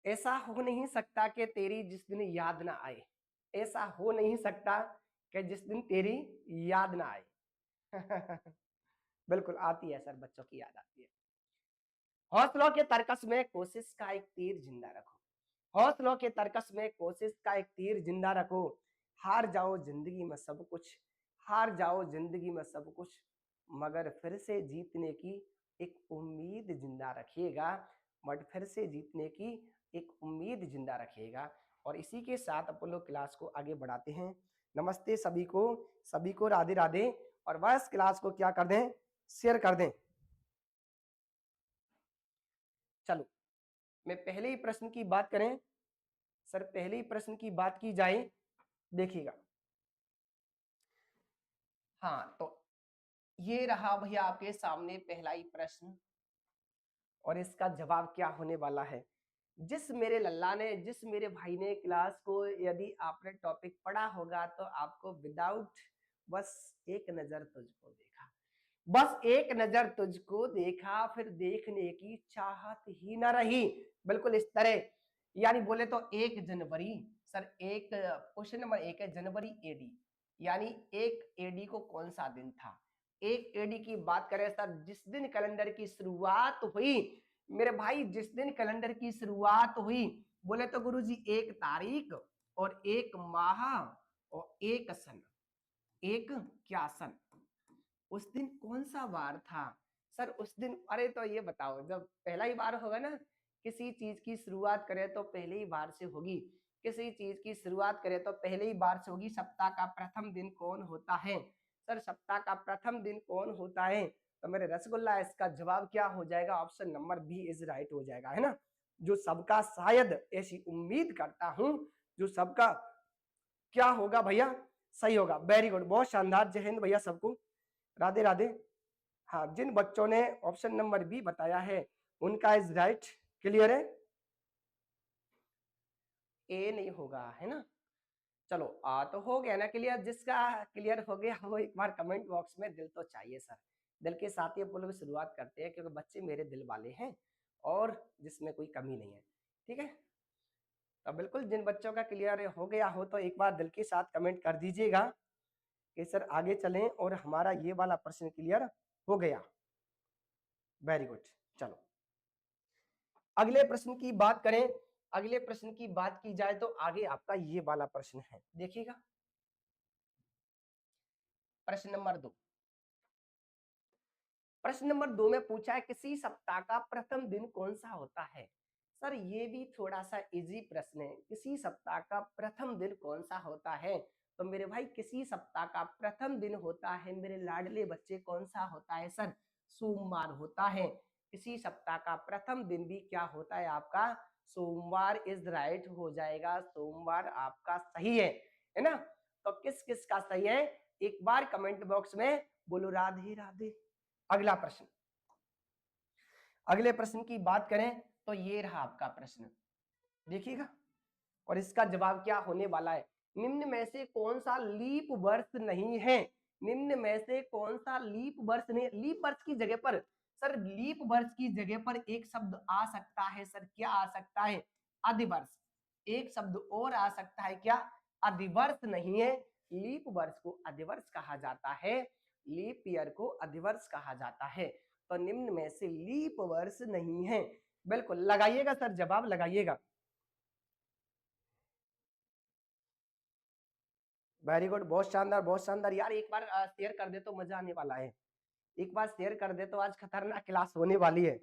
ऐसा हो नहीं सकता कि तेरी जिस दिन याद ना आए। ऐसा हो नहीं सकता कि जिस दिन तेरी याद ना आए। बिल्कुल आती है सर, बच्चों की याद आती है। हौसलों के तरकस में कोशिश का एक तीर जिंदा रखो। हौसलों के तरकस में कोशिश का एक तीर जिंदा रखो। हार जाओ जिंदगी में सब कुछ, हार जाओ जिंदगी में सब कुछ, मगर फिर से जीतने की एक उम्मीद जिंदा रखिएगा। बट फिर से जीतने की एक उम्मीद जिंदा रखिएगा। और इसी के साथ अपन लोग क्लास को आगे बढ़ाते हैं। नमस्ते सभी को राधे राधे। और बस क्लास को क्या कर दें, शेयर कर दें। चलो, मैं पहले ही प्रश्न की बात करें सर, पहले ही प्रश्न की बात की जाए, देखिएगा। हाँ, तो ये रहा भैया आपके सामने पहला ही प्रश्न, और इसका जवाब क्या होने वाला है। जिस मेरे लल्ला ने, जिस मेरे भाई ने क्लास को, यदि आपने टॉपिक पढ़ा होगा तो आपको विदाउट, बस एक नजर तुझको देखा, बस एक नजर तुझको देखा, फिर देखने की चाहत ही न रही। बिल्कुल इस तरह, यानी बोले तो 1 जनवरी सर, एक क्वेश्चन नंबर 1 है, जनवरी एडी, यानी 1 एडी को कौन सा दिन था। 1 एडी की बात करें सर, जिस दिन कैलेंडर की शुरुआत हुई मेरे भाई, जिस दिन कैलेंडर की शुरुआत हुई, बोले तो गुरुजी 1 तारीख और 1 माह और 1 सन, एक क्या सन, उस दिन कौन सा वार था सर उस दिन। अरे तो ये बताओ, जब पहला ही बार होगा ना, किसी चीज की शुरुआत करें तो पहले ही बार से होगी, किसी चीज की शुरुआत करें तो पहले ही बार से होगी। सप्ताह का प्रथम दिन कौन होता है सर, सप्ताह का प्रथम दिन कौन होता है, तो मेरे रसगुल्ला इसका जवाब क्या हो जाएगा, option number B is right हो जाएगा, है ना। जो सबका, शायद ऐसी उम्मीद करता हूं, जो सबका क्या होगा भैया, सही होगा। वेरी गुड, बहुत शानदार, जय हिंद भैया सबको, राधे राधे। हाँ, जिन बच्चों ने ऑप्शन नंबर बी बताया है उनका इज राइट। क्लियर है, ए नहीं होगा, है ना। चलो तो हो गया ना क्लियर। जिसका क्लियर हो गया वो एक बार कमेंट बॉक्स में दिल तो चाहिए सर, दिल के साथ ही आप लोग शुरुआत करते हैं, क्योंकि बच्चे मेरे दिल वाले हैं और जिसमें कोई कमी नहीं है। ठीक है, तो बिल्कुल जिन बच्चों का क्लियर हो गया हो तो एक बार दिल के साथ कमेंट कर दीजिएगा कि सर आगे चलें और हमारा ये वाला प्रश्न क्लियर हो गया। Very good. चलो अगले प्रश्न की बात करें, अगले प्रश्न की बात की जाए तो आगे आपका ये वाला प्रश्न है, देखिएगा। प्रश्न नंबर 2, प्रश्न नंबर 2 में पूछा है किसी सप्ताह का प्रथम दिन कौन सा होता है। सर ये भी थोड़ा सा इजी प्रश्न है, किसी सप्ताह का प्रथम दिन कौन सा होता है। तो मेरे भाई किसी सप्ताह का प्रथम दिन होता है मेरे लाडले बच्चे, कौन सा होता है सर, सोमवार होता है। किसी सप्ताह का प्रथम दिन भी क्या होता है आपका, सोमवार इज राइट हो जाएगा, सोमवार आपका सही है ना। तो किस किस का सही है, एक बार कमेंट बॉक्स में बोलो राधे राधे। अगला प्रश्न, अगले प्रश्न की बात करें तो ये रहा आपका प्रश्न, देखिएगा। और इसका जवाब क्या होने वाला है, निम्न में से कौन सा लीप वर्ष नहीं है, निम्न में से कौन सा लीप वर्ष नहीं। लीप वर्ष की जगह पर सर, लीप वर्ष की जगह पर एक शब्द आ सकता है सर, क्या आ सकता है, अधिवर्ष। एक शब्द और आ सकता है, क्या, अधिवर्ष नहीं है। लीप वर्ष को अधिवर्ष कहा जाता है, लीप ईयर को अधिवर्ष कहा जाता है। तो निम्न में से लीप वर्ष नहीं है। बिल्कुल लगाइएगा सर, जवाब लगाइएगा। वेरी गुड, बहुत शानदार बहुत शानदार यार। एक बार शेयर कर दे तो मजा आने वाला है, एक बार शेयर कर दे तो आज खतरनाक क्लास होने वाली है।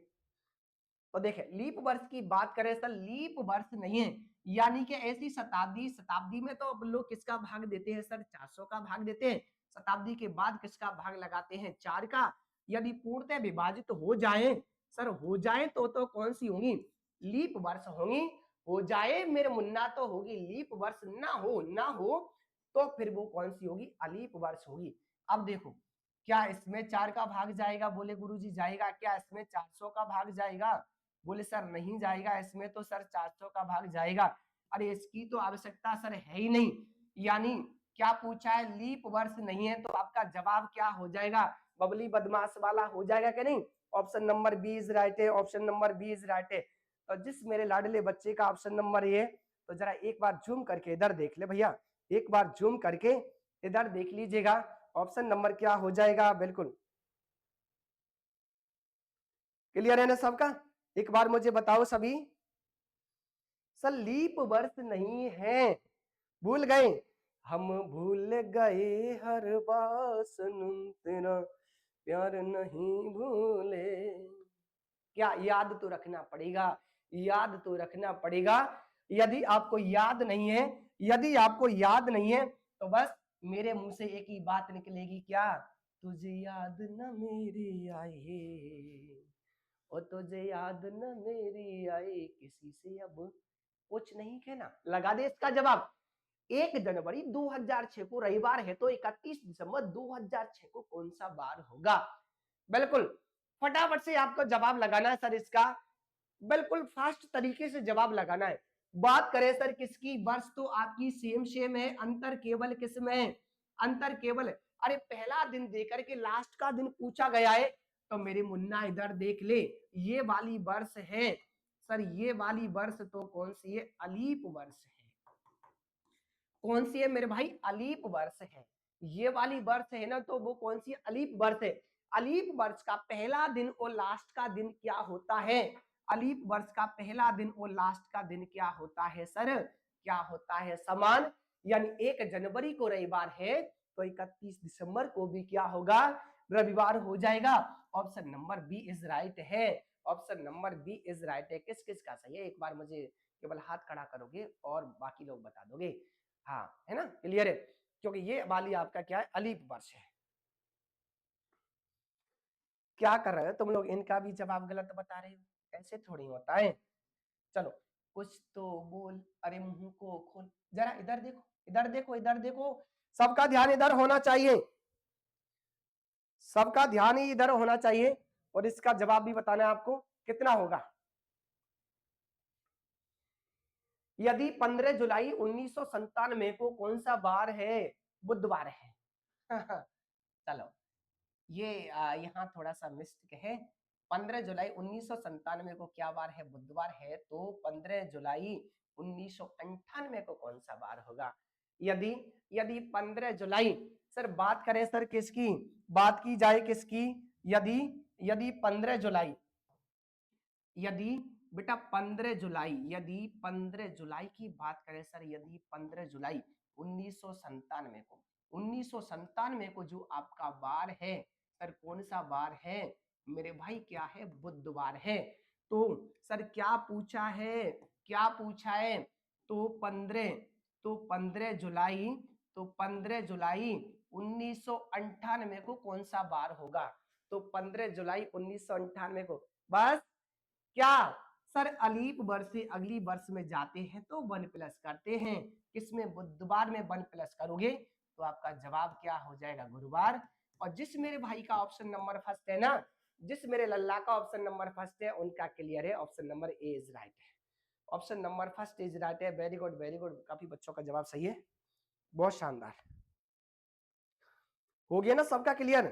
तो देखे, लीप वर्ष की बात करें सर, लीप वर्ष नहीं है, यानी कि ऐसी शताब्दी, शताब्दी में तो लोग किसका भाग देते हैं सर, 400 का भाग देते हैं। शताब्दी के बाद किसका भाग लगाते हैं, 4 का। यदि पूर्णतः विभाजित हो जाए सर, हो जाए तो कौन सी होंगी, लीप वर्ष होंगी। हो जाए मेरे मुन्ना तो होगी लीप वर्ष, ना हो तो फिर वो कौन सी होगी, अलीप वर्ष होगी। अब देखो, क्या इसमें 4 का भाग जाएगा, बोले गुरुजी जाएगा, क्या इसमें 400 का भाग जाएगा, बोले सर नहीं जाएगा, इसमें तो सर 400 का भाग जाएगा। अरे इसकी तो आवश्यकता सर है ही नहीं, यानी क्या पूछा है, लीप वर्ष नहीं है, तो आपका जवाब क्या हो जाएगा, बबली बदमाश वाला हो जाएगा कि नहीं। Option number B is right है, option number B is right है। तो जिस मेरे लाडले बच्चे का ऑप्शन नंबर ए, तो जरा एक बार जूम करके इधर देख ले भैया, एक बार जूम करके इधर देख लीजिएगा, ऑप्शन नंबर क्या हो जाएगा। बिल्कुल क्लियर है ना सबका? एक बार मुझे बताओ सभी। सर लीप वर्ष नहीं है, भूल गए, हम भूल गए हर बात सनम तेरा प्यार नहीं भूले। क्या याद तो रखना पड़ेगा, याद तो रखना पड़ेगा। यदि आपको याद नहीं है, यदि आपको याद नहीं है तो बस मेरे मुंह से एक ही बात निकलेगी, क्या? तुझे याद न मेरी आई, और तुझे याद न मेरी आई, किसी से अब कुछ नहीं कहना। लगा दे इसका जवाब। 1 जनवरी 2006 को रविवार है, तो 31 दिसंबर 2006 को कौन सा बार होगा? बिल्कुल फटाफट से आपको जवाब लगाना है सर इसका, बिल्कुल फास्ट तरीके से जवाब लगाना है। बात करें सर किसकी, वर्ष तो आपकी सेम सेम है, अंतर केवल किसमें है? अंतर केवल, अरे पहला दिन देकर के लास्ट का दिन पूछा गया है, तो मेरे मुन्ना इधर देख ले, ये वाली वर्ष है सर, ये वाली वर्ष तो कौन सी है? अलीप वर्ष है। कौन सी है मेरे भाई? अलीप वर्ष है। ये वाली वर्ष है ना, तो वो कौन सी? अलीप वर्ष है। अलीप वर्ष का पहला दिन और लास्ट का दिन क्या होता है? अलीप वर्ष का पहला दिन और लास्ट का दिन क्या होता है सर? क्या होता है? समान। यानी 1 जनवरी को रविवार है, तो 31 दिसंबर को भी क्या होगा? रविवार हो जाएगा। Option number B is right है। Option number B is right है। किस किस का सही है? एक बार मुझे केवल हाथ खड़ा करोगे और बाकी लोग बता दोगे। हाँ है ना, क्लियर है? क्योंकि ये वाली आपका क्या है? अलीप वर्ष है। क्या कर रहे हो तुम लोग? इनका भी जवाब गलत बता रहे हो, ऐसे थोड़ी होता है। चलो कुछ तो बोल, अरे मुंह को खोल, जरा इधर देखो, इधर देखो, इधर देखो, सबका ध्यान इधर होना चाहिए, सबका ध्यान ही इधर होना चाहिए। और इसका जवाब भी बताना है आपको, कितना होगा। यदि 15 जुलाई 1997 को कौन सा बार है? बुधवार है। चलो ये यहाँ थोड़ा सा मिस्टेक है। 15 जुलाई 1997 को क्या बार है? बुधवार है। तो 15 जुलाई 1998 को कौन सा बार होगा? यदि यदि 15 जुलाई, सर बात करें सर किसकी, बात की जाए किसकी, यदि यदि 15 जुलाई, यदि बेटा 15 जुलाई, यदि 15 जुलाई की बात करें सर, यदि 15 जुलाई 1997 को, 1997 को जो आपका बार है सर, कौन सा बार है मेरे भाई? क्या है? बुधवार है। तो सर क्या पूछा है, क्या पूछा है? तो 15, तो 15 जुलाई, तो 15 जुलाई 1998 को कौन सा बार होगा? तो 15 जुलाई 1998 को, बस क्या सर अलीप वर्ष से अगली वर्ष में जाते हैं तो 1 प्लस करते हैं, किसमें? बुधवार में 1 प्लस करोगे तो आपका जवाब क्या हो जाएगा? गुरुवार। और जिस मेरे भाई का ऑप्शन नंबर फर्स्ट है ना, जिस मेरे लल्ला का ऑप्शन नंबर फर्स्ट है, उनका क्लियर है, option number A is right है। Option number first is right है। वेरी गुड, वेरी गुड, काफी बच्चों का जवाब सही है, बहुत शानदार। हो गया ना सबका क्लियर?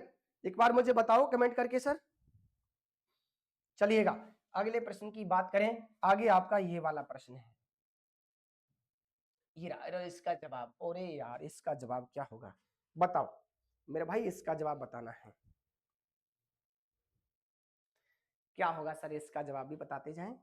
एक बार मुझे बताओ कमेंट करके सर। चलिएगा अगले प्रश्न की बात करें। आगे आपका ये वाला प्रश्न है, ये इसका जवाब, अरे यार इसका जवाब क्या होगा बताओ मेरे भाई, इसका जवाब बताना है। क्या होगा सर इसका जवाब भी बताते जाएं।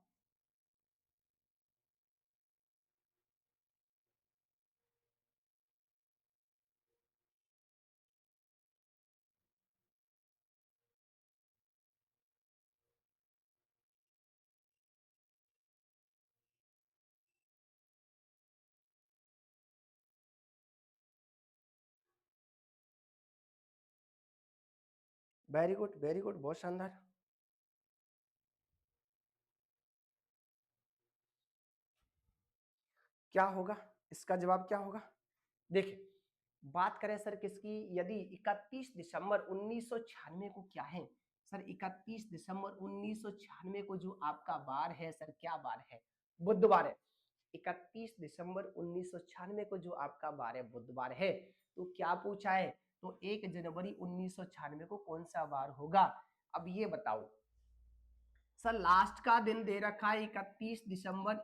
वेरी गुड, वेरी गुड, बहुत शानदार। क्या होगा इसका जवाब, क्या होगा? देखिए बात करें सर किसकी, यदि 31 दिसंबर 1996 को क्या है सर, 31 दिसंबर 1996 को जो आपका बार है सर, क्या बार है? बुधवार है। 31 दिसंबर 1996 को जो आपका बार है बुधवार है। तो क्या पूछा है? तो 1 जनवरी 1996 को कौन सा बार होगा? अब ये बताओ सर लास्ट का दिन दे रखा है 31 दिसंबर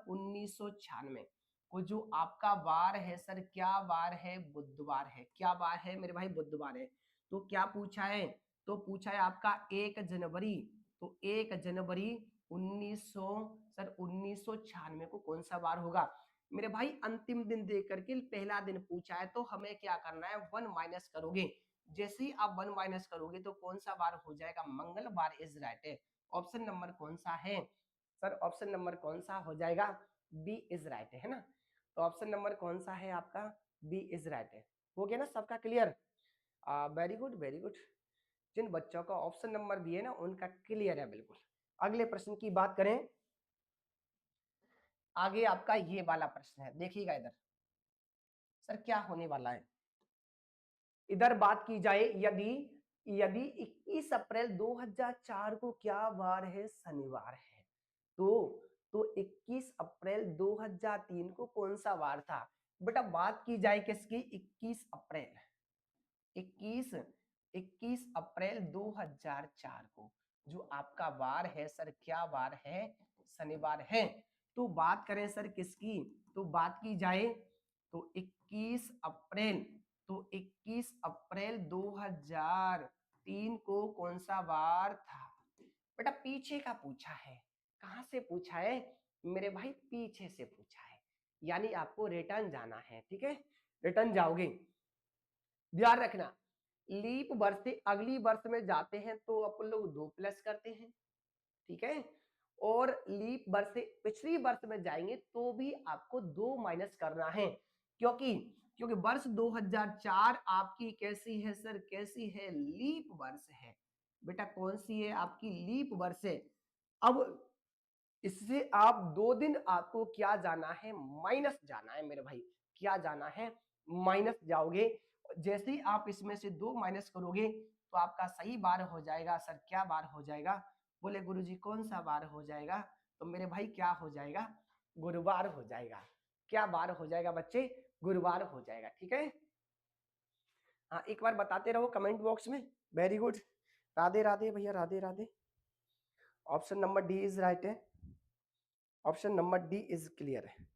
1996 को। जो आपका वार है सर, क्या वार है? बुधवार है। क्या वार है मेरे भाई? बुधवार है। तो क्या पूछा है? तो पूछा है आपका 1 जनवरी। तो 1 जनवरी 1900 सर 1996 को कौन सा वार होगा मेरे भाई? अंतिम दिन दे करके पहला दिन पूछा है, तो हमें क्या करना है? 1 माइनस करोगे। जैसे ही आप 1 माइनस करोगे तो कौन सा वार हो जाएगा? मंगलवार इज राइट है। ऑप्शन नंबर कौन सा है सर? ऑप्शन नंबर कौन सा हो जाएगा? बी इज राइट है ना। तो ऑप्शन नंबर कौन सा है आपका? बी इज राइट है। हो गया ना सबका clear? Very good very good. जिन बच्चों का ऑप्शन नंबर बी है ना, उनका क्लियर है बिल्कुल। अगले प्रश्न की बात करें। आगे आपका ये वाला प्रश्न है, देखिएगा इधर। सर क्या होने वाला है? इधर बात की जाए, यदि यदि 21 अप्रैल 2004 को क्या वार है? शनिवार है। तो 21 अप्रैल 2003 को कौन सा वार था बेटा? बात की जाए किसकी? 21 अप्रैल 21 21 अप्रैल 2004 को जो आपका वार है सर, क्या वार है? शनिवार है। तो बात करें सर किसकी? तो बात की जाए तो 21 अप्रैल, तो 21 अप्रैल 2003 को कौन सा वार था बेटा? पीछे का पूछा है। कहां से पूछा है मेरे भाई? पीछे से पूछा है। यानी आपको रिटर्न जाना है, ठीक है? रिटर्न जाओगे। ध्यान रखना, लीप वर्ष से अगली वर्ष में जाते हैं तो अपन लोग 2 प्लस करते हैं, ठीक है? और लीप वर्ष से पिछली वर्ष में जाएंगे तो भी आपको 2 माइनस करना है। क्योंकि क्योंकि वर्ष 2004 आपकी कैसी है सर? कैसी है? लीप वर्ष है बेटा। कौन सी है आपकी? लीप वर्ष है। अब इससे आप 2 दिन आपको क्या जाना है? माइनस जाना है मेरे भाई। क्या जाना है? माइनस जाओगे। जैसे ही आप इसमें से 2 माइनस करोगे तो आपका सही बार हो जाएगा सर। क्या बार हो जाएगा? बोले गुरुजी कौन सा बार हो जाएगा? तो मेरे भाई क्या हो जाएगा? गुरुवार हो जाएगा। क्या बार हो जाएगा बच्चे? गुरुवार हो जाएगा, ठीक है? हाँ, एक बार बताते रहो कमेंट बॉक्स में। Very good. राधे राधे भैया, Radhe Radhe. Option number D is right है। Option number D is clear है।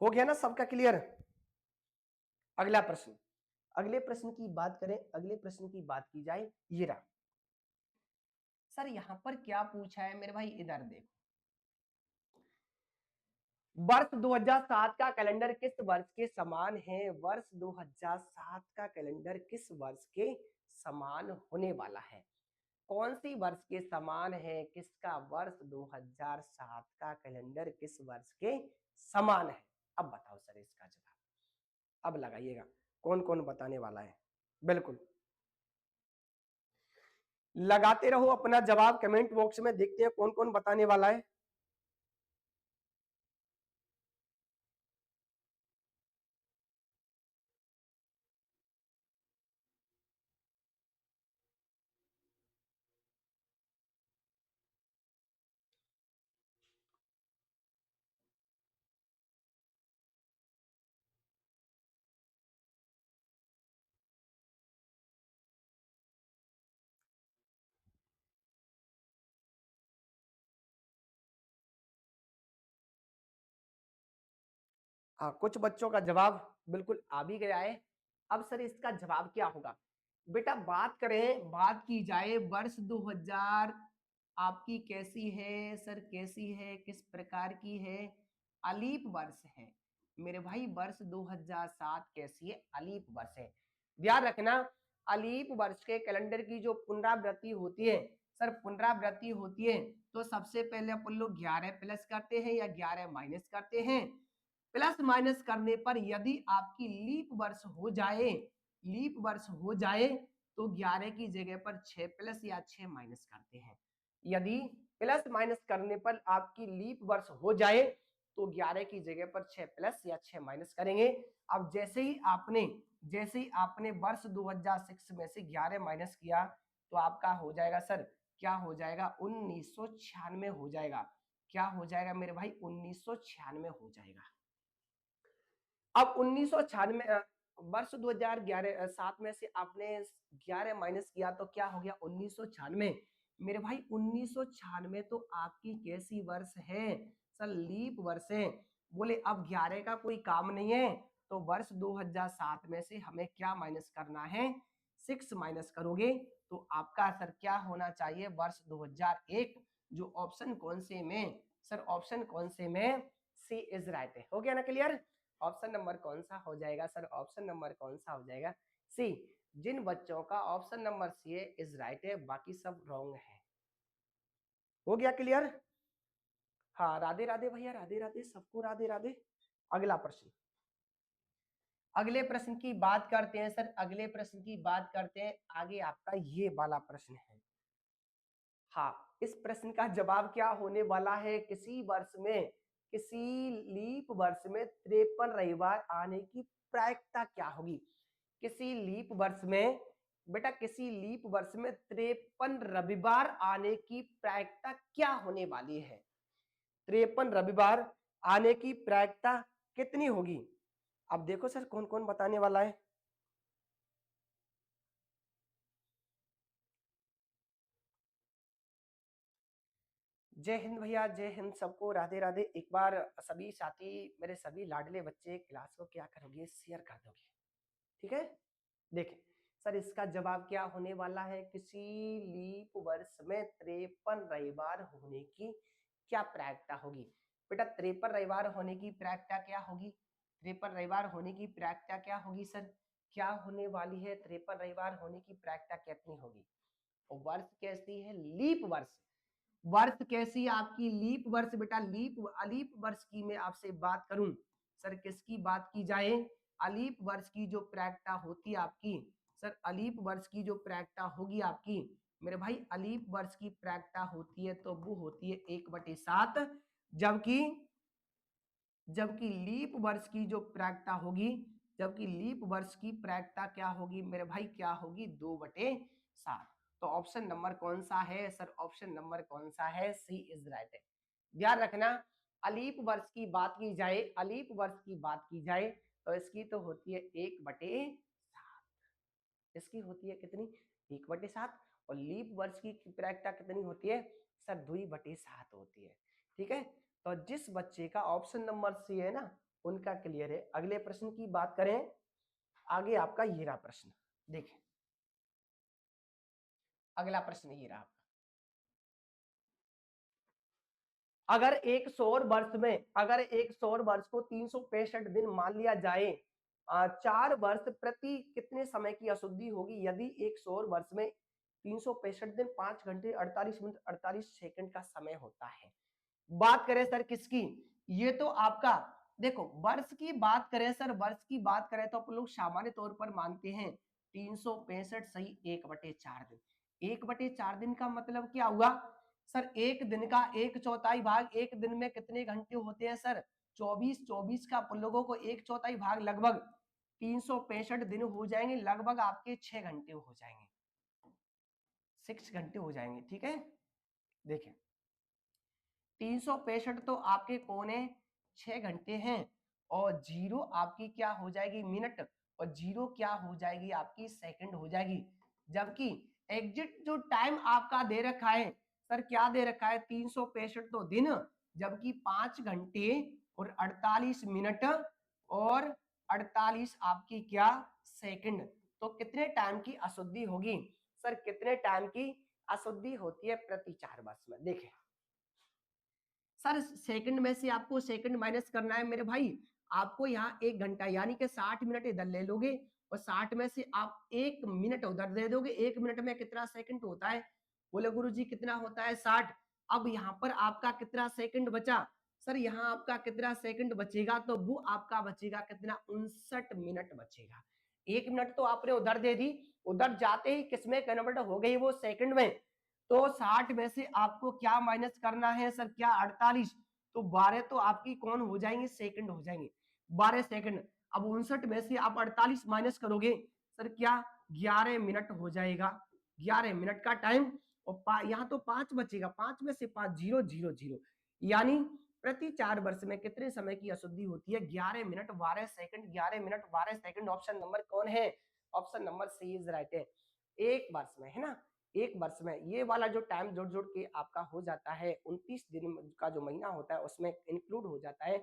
हो गया ना सबका क्लियर? अगला प्रश्न। अगले प्रश्न की बात करें, अगले प्रश्न की बात की जाए, ये रहा। सर यहां पर क्या पूछा है मेरे भाई? इधर देखो, वर्ष 2007 का कैलेंडर किस वर्ष के समान है? वर्ष 2007 का कैलेंडर किस वर्ष के समान होने वाला है? कौन सी वर्ष के समान है? किसका? वर्ष 2007 का कैलेंडर किस वर्ष के समान है? अब बताओ सर इसका जवाब। अब लगाइएगा, कौन कौन बताने वाला है? बिल्कुल लगाते रहो अपना जवाब कमेंट बॉक्स में, देखते हैं कौन कौन बताने वाला है। हाँ, कुछ बच्चों का जवाब बिल्कुल आ भी गया है। अब सर इसका जवाब क्या होगा बेटा? बात करें, बात की जाए वर्ष 2000 आपकी कैसी है सर? कैसी है? किस प्रकार की है? अलीप वर्ष है मेरे भाई। वर्ष 2007 कैसी है? अलीप वर्ष है। ध्यान रखना, अलीप वर्ष के कैलेंडर की जो पुनरावृत्ति होती है सर, पुनरावृत्ति होती है तो सबसे पहले अपन लोग 11 प्लस करते हैं या 11 माइनस करते हैं। प्लस माइनस करने पर यदि आपकी लीप वर्ष हो जाए, लीप वर्ष हो जाए तो 11 की जगह पर 6 प्लस या 6 माइनस करते हैं। यदि प्लस माइनस करने पर आपकी लीप वर्ष हो जाए तो 11 की जगह पर 6 प्लस या 6 माइनस करेंगे। अब जैसे ही आपने वर्ष 2006 में से 11 माइनस किया तो आपका हो जाएगा सर, क्या हो जाएगा? 1996 हो जाएगा। क्या हो जाएगा मेरे भाई? 1996 हो जाएगा। अब 1996 वर्ष 2011 7 में से आपने 11 माइनस किया तो क्या हो गया 1996। मेरे भाई 1996 तो आपकी कैसी वर्ष है सर, लीप वर्ष है। बोले अब 11 का कोई काम नहीं है तो वर्ष 2007 में से हमें क्या माइनस करना है, 6 माइनस करोगे तो आपका सर क्या होना चाहिए वर्ष 2001। जो ऑप्शन कौन से में सर, ऑप्शन कौन से में, सी इज राइट है। हो गया ना क्लियर। ऑप्शन नंबर कौन सा हो जाएगा सर, ऑप्शन नंबर कौन सा हो जाएगा, सी। जिन बच्चों का option number C is right है बाकी सब रॉन्ग है। हो गया क्लियर। हाँ राधे राधे भैया, राधे राधे सबको, राधे राधे। अगला प्रश्न, अगले प्रश्न की बात करते हैं सर, अगले प्रश्न की बात करते हैं। आगे आपका ये वाला प्रश्न है। हाँ, इस प्रश्न का जवाब क्या होने वाला है, किसी वर्ष में, किसी लीप वर्ष में 53 रविवार आने की प्रायिकता क्या होगी। किसी लीप वर्ष में बेटा, किसी लीप वर्ष में 53 रविवार आने की प्रायिकता क्या होने वाली है। 53 रविवार आने की प्रायिकता कितनी होगी। अब देखो सर कौन कौन बताने वाला है। जय हिंद भैया, जय हिंद सबको, राधे राधे। एक बार सभी साथी, मेरे सभी लाडले बच्चे क्लास को क्या करोगे, शेयर कर दोगे, ठीक है। देखें सर, इसका जवाब क्या होने वाला है, किसी लीप वर्ष में 53 रविवार होने की क्या प्रायिकता होगी। बेटा 53 रविवार होने की प्रायिकता क्या होगी, 53 रविवार होने की प्रायिकता क्या होगी सर, क्या होने वाली है, 53 रविवार होने की प्रायिकता कितनी होगी। और वर्ष कैसी है, लीप वर्ष। वर्ष कैसी आपकी, लीप वर्ष। बेटा लीप, अलीप वर्ष की मैं आपसे बात करूं सर, किसकी बात की जाए, अलीप वर्ष की जो प्रायिकता होती है आपकी सर, अलीप वर्ष की जो प्रायिकता होगी आपकी मेरे भाई, अलीप वर्ष की प्रायिकता होती है तो वो होती है 1/7। जबकि जबकि लीप वर्ष की जो प्रायिकता होगी, जबकि लीप वर्ष की प्रायिकता क्या होगी मेरे भाई, क्या होगी 2/7। तो ऑप्शन नंबर कौन सा है सर, ऑप्शन नंबर कौन सा है, सी इज राइट है। ध्यान रखना, अलीप वर्ष की बात की जाए, अलीप वर्ष की बात की जाए तो इसकी तो होती है 1/7, इसकी होती है कितनी, 1/7। और लीप वर्ष की प्रायिकता कितनी होती है सर, 2/7 होती है, ठीक है। तो जिस बच्चे का ऑप्शन नंबर सी है ना, उनका क्लियर है। अगले प्रश्न की बात करें, आगे आपका ये रहा प्रश्न, देखें अगला प्रश्न ये रहा। अगर एक सौर वर्ष में, अगर एक सौर वर्ष को 365 दिन मान लिया जाए, 4 वर्ष प्रति कितने समय की अशुद्धि होगी यदि एक सौर वर्ष में 365 दिन 5 घंटे 48 मिनट 48 सेकंड का समय होता है। बात करें सर किसकी, ये तो आपका, देखो वर्ष की बात करें सर, वर्ष की बात करें तो अपन लोग सामान्य तौर पर मानते हैं 365 सही 1/4 दिन। 1/4 दिन का मतलब क्या हुआ सर, एक दिन का 1/4 भाग, एक दिन में कितने घंटे होते हैं सर, 24। 24 का अपन लोगों को 1/4 भाग लगभग 365 दिन हो जाएंगे, लगभग आपके 6 घंटे हो जाएंगे, 6 घंटे हो जाएंगे, ठीक है। देखें 365 तो आपके पौने 6 घंटे हैं, और जीरो आपकी क्या हो जाएगी, मिनट, और जीरो क्या हो जाएगी आपकी, सेकंड हो जाएगी। जबकि एग्जिट जो टाइम आपका दे रखा है सर, क्या दे रखा है, 365 तो दिन, जबकि 5 घंटे और 48 मिनट और 48 आपकी क्या, सेकंड। तो कितने टाइम की अशुद्धि होगी सर, कितने टाइम की अशुद्धि होती है प्रति 4 वर्ष में। देखें सर, सेकंड में से आपको सेकंड माइनस करना है मेरे भाई, आपको यहाँ 1 घंटा यानी कि 60 मिनट इधर ले लोगे, और 60 में से आप 1 मिनट उधर दे दोगे। 1 मिनट में कितना सेकंड होता है, बोले गुरुजी कितना होता है, 60। अब यहाँ पर आपका कितना सेकंड बचा सर, यहाँ आपका कितना सेकंड बचेगा, तो वो आपका बचेगा कितना, 59 मिनट बचेगा। 1 मिनट तो आपने उधर दे दी, उधर जाते ही किसमें कन्वर्ट हो गई, वो सेकंड में। तो 60 में से आपको क्या माइनस करना है सर, क्या 48, तो 12 तो आपकी कौन हो जाएंगे, सेकंड हो जाएंगे, 12 सेकंड। अब 59 में से आप 48 माइनस करोगे सर, क्या 11 मिनट हो जाएगा, 11 मिनट का टाइम। और यहाँ तो 5 बचेगा, 5 में से 5 0 0 0, यानी प्रति 4 वर्ष में कितने समय की अशुद्धि होती है? 11 minute 12 second, 11 minute 12 second. Option number कौन है? Option number C is right है। एक वर्ष में, है ना, एक वर्ष में ये वाला जो टाइम जोड़ जोड़ के आपका हो जाता है, 29 दिन का जो महीना होता है उसमें इंक्लूड हो जाता है,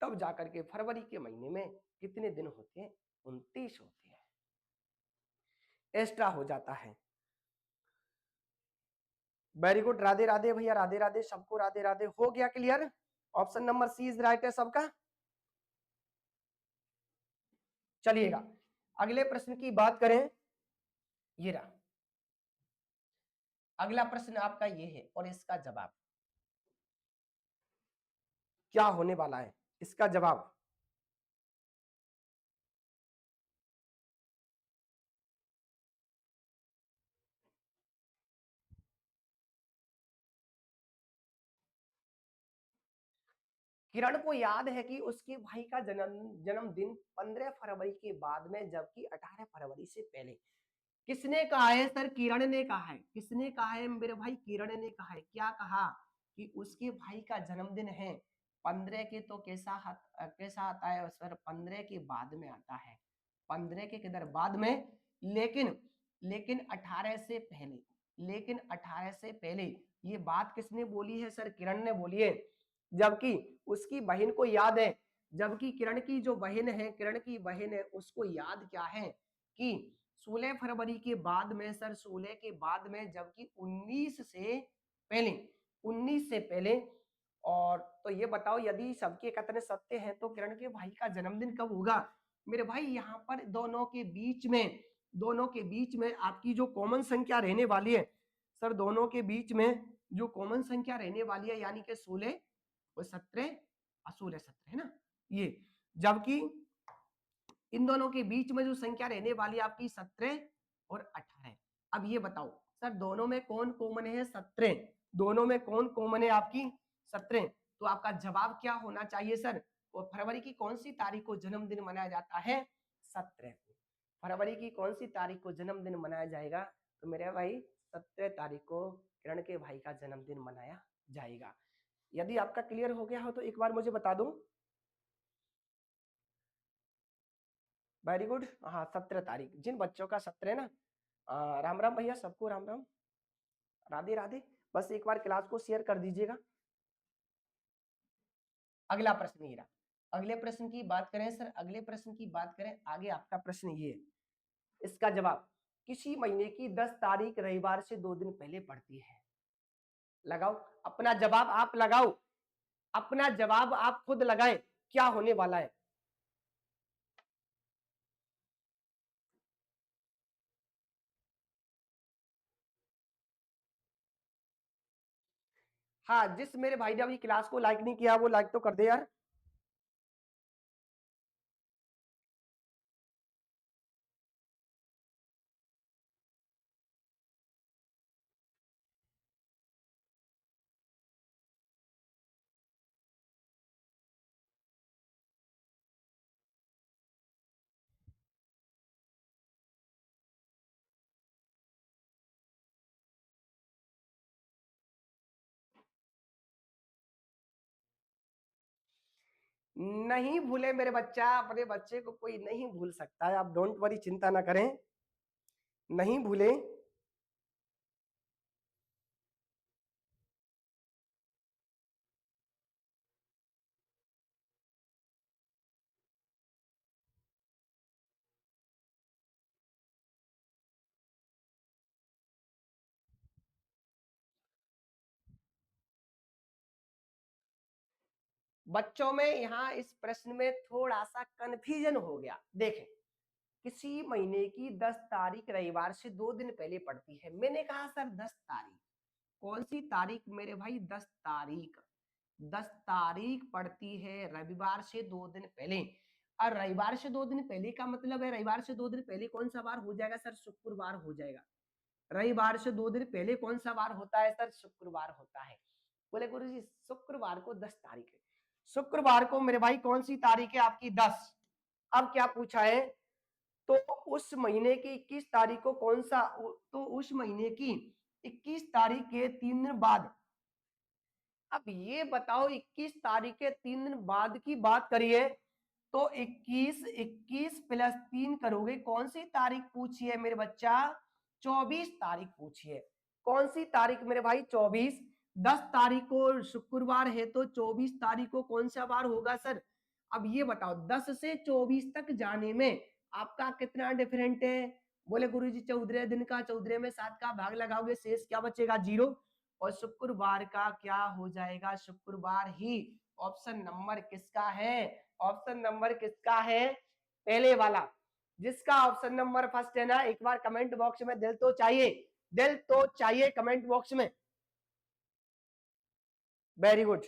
तब जाकर के फरवरी के महीने में कितने दिन होते हैं? 29 होते हैं, एक्स्ट्रा हो जाता है। वेरी गुड, राधे राधे भैया, राधे राधे सबको, राधे राधे। हो गया clear? Option number C is right है सबका। चलिएगा अगले प्रश्न की बात करें, ये रहा अगला प्रश्न आपका, ये है और इसका जवाब क्या होने वाला है? इसका जवाब किरण को याद है कि उसके भाई का जन्मदिन 15 फरवरी के बाद में, जबकि 18 फरवरी से पहले। किसने कहा है सर? किरण ने कहा है। किसने कहा है मेरे भाई? किरण ने कहा है। क्या कहा? कि उसके भाई का जन्मदिन है 15 के, तो कैसा आता है सर? 15 के बाद में आता है, 15 के किधर बाद में, लेकिन लेकिन 18 से पहले, लेकिन 18 से पहले। ये बात किसने बोली है सर? किरण ने बोली है। जबकि उसकी बहन को याद है, जबकि किरण की जो बहन है, किरण की बहन है, उसको याद क्या है कि 16 फरवरी के बाद में सर, 16 के बाद में, जबकि 19 से पहले, 19 से पहले। और तो ये बताओ, यदि सबके कथन सत्य हैं तो किरण के भाई का जन्मदिन कब होगा मेरे भाई? यहाँ पर दोनों के बीच में, दोनों के बीच में आपकी जो कॉमन संख्या रहने वाली है सर, दोनों के बीच में जो कॉमन संख्या रहने वाली है, यानी कि 16 और 17, 16 17 है ना ये, जबकि इन दोनों के बीच में जो संख्या रहने वाली है आपकी 17 और 18। अब ये बताओ सर, दोनों में कौन कॉमन है? 17। दोनों में कौन कॉमन है आपकी? 17। तो आपका जवाब क्या होना चाहिए सर? और फरवरी की कौन सी तारीख को जन्मदिन मनाया जाता है? 17 को। फरवरी की कौन सी तारीख को जन्मदिन मनाया जाएगा? तो मेरे भाई 17 तारीख को किरण के भाई का जन्मदिन मनाया जाएगा। यदि आपका क्लियर हो गया हो तो एक बार मुझे बता दो। Very good. हाँ 17 तारीख, जिन बच्चों का 17 ना, राम राम भैया, सबको राम राम, राधे राधे। बस एक बार क्लास को शेयर कर दीजिएगा। अगला प्रश्न ये रहा। अगले प्रश्न की बात करें सर, अगले प्रश्न की बात करें, आगे आपका प्रश्न ये है, इसका जवाब किसी महीने की 10 तारीख रविवार से 2 दिन पहले पड़ती है? लगाओ अपना जवाब, आप लगाओ अपना जवाब, आप खुद लगाएं, क्या होने वाला है? हाँ, जिस मेरे भाई ने अभी क्लास को लाइक नहीं किया वो लाइक तो कर दे यार। नहीं भूले मेरे बच्चा, अपने बच्चे को कोई नहीं भूल सकता है, आप डोंट वरी, चिंता ना करें, नहीं भूले। बच्चों में यहाँ इस प्रश्न में थोड़ा सा कंफ्यूजन हो गया। देखें, किसी महीने की 10 तारीख रविवार से 2 दिन पहले पड़ती है, मैंने कहा सर 10 तारीख, कौन सी तारीख मेरे भाई? 10 तारीख, 10 तारीख पड़ती है रविवार से 2 दिन पहले। और रविवार से 2 दिन पहले का मतलब है, रविवार से 2 दिन पहले कौन सा वार हो जाएगा सर? शुक्रवार हो जाएगा। रविवार से 2 दिन पहले कौन सा वार होता है सर? शुक्रवार होता है। बोले गुरु जी शुक्रवार को 10 तारीख है, शुक्रवार को मेरे भाई कौन सी तारीख है आपकी? 10। अब क्या पूछा है? तो उस महीने की 21 तारीख को कौन सा, तो उस महीने की 21 तारीख के 3 दिन बाद, अब ये बताओ 21 तारीख के 3 दिन बाद की बात करिए तो 21 प्लस 3 करोगे, कौन सी तारीख पूछी है मेरे बच्चा? 24 तारीख पूछी है। कौन सी तारीख मेरे भाई? 24। 10 तारीख को शुक्रवार है तो 24 तारीख को कौन सा बार होगा सर? अब ये बताओ 10 से 24 तक जाने में आपका कितना डिफरेंट है? बोले गुरुजी 14 दिन का, 14 में 7 का भाग लगाओगे, शेष क्या बचेगा? 0। और शुक्रवार का क्या हो जाएगा? शुक्रवार ही। ऑप्शन नंबर किसका है? ऑप्शन नंबर किसका है? पहले वाला। जिसका ऑप्शन नंबर फर्स्ट है ना, एक बार कमेंट बॉक्स में दिल तो चाहिए, दिल तो चाहिए कमेंट बॉक्स में। वेरी गुड,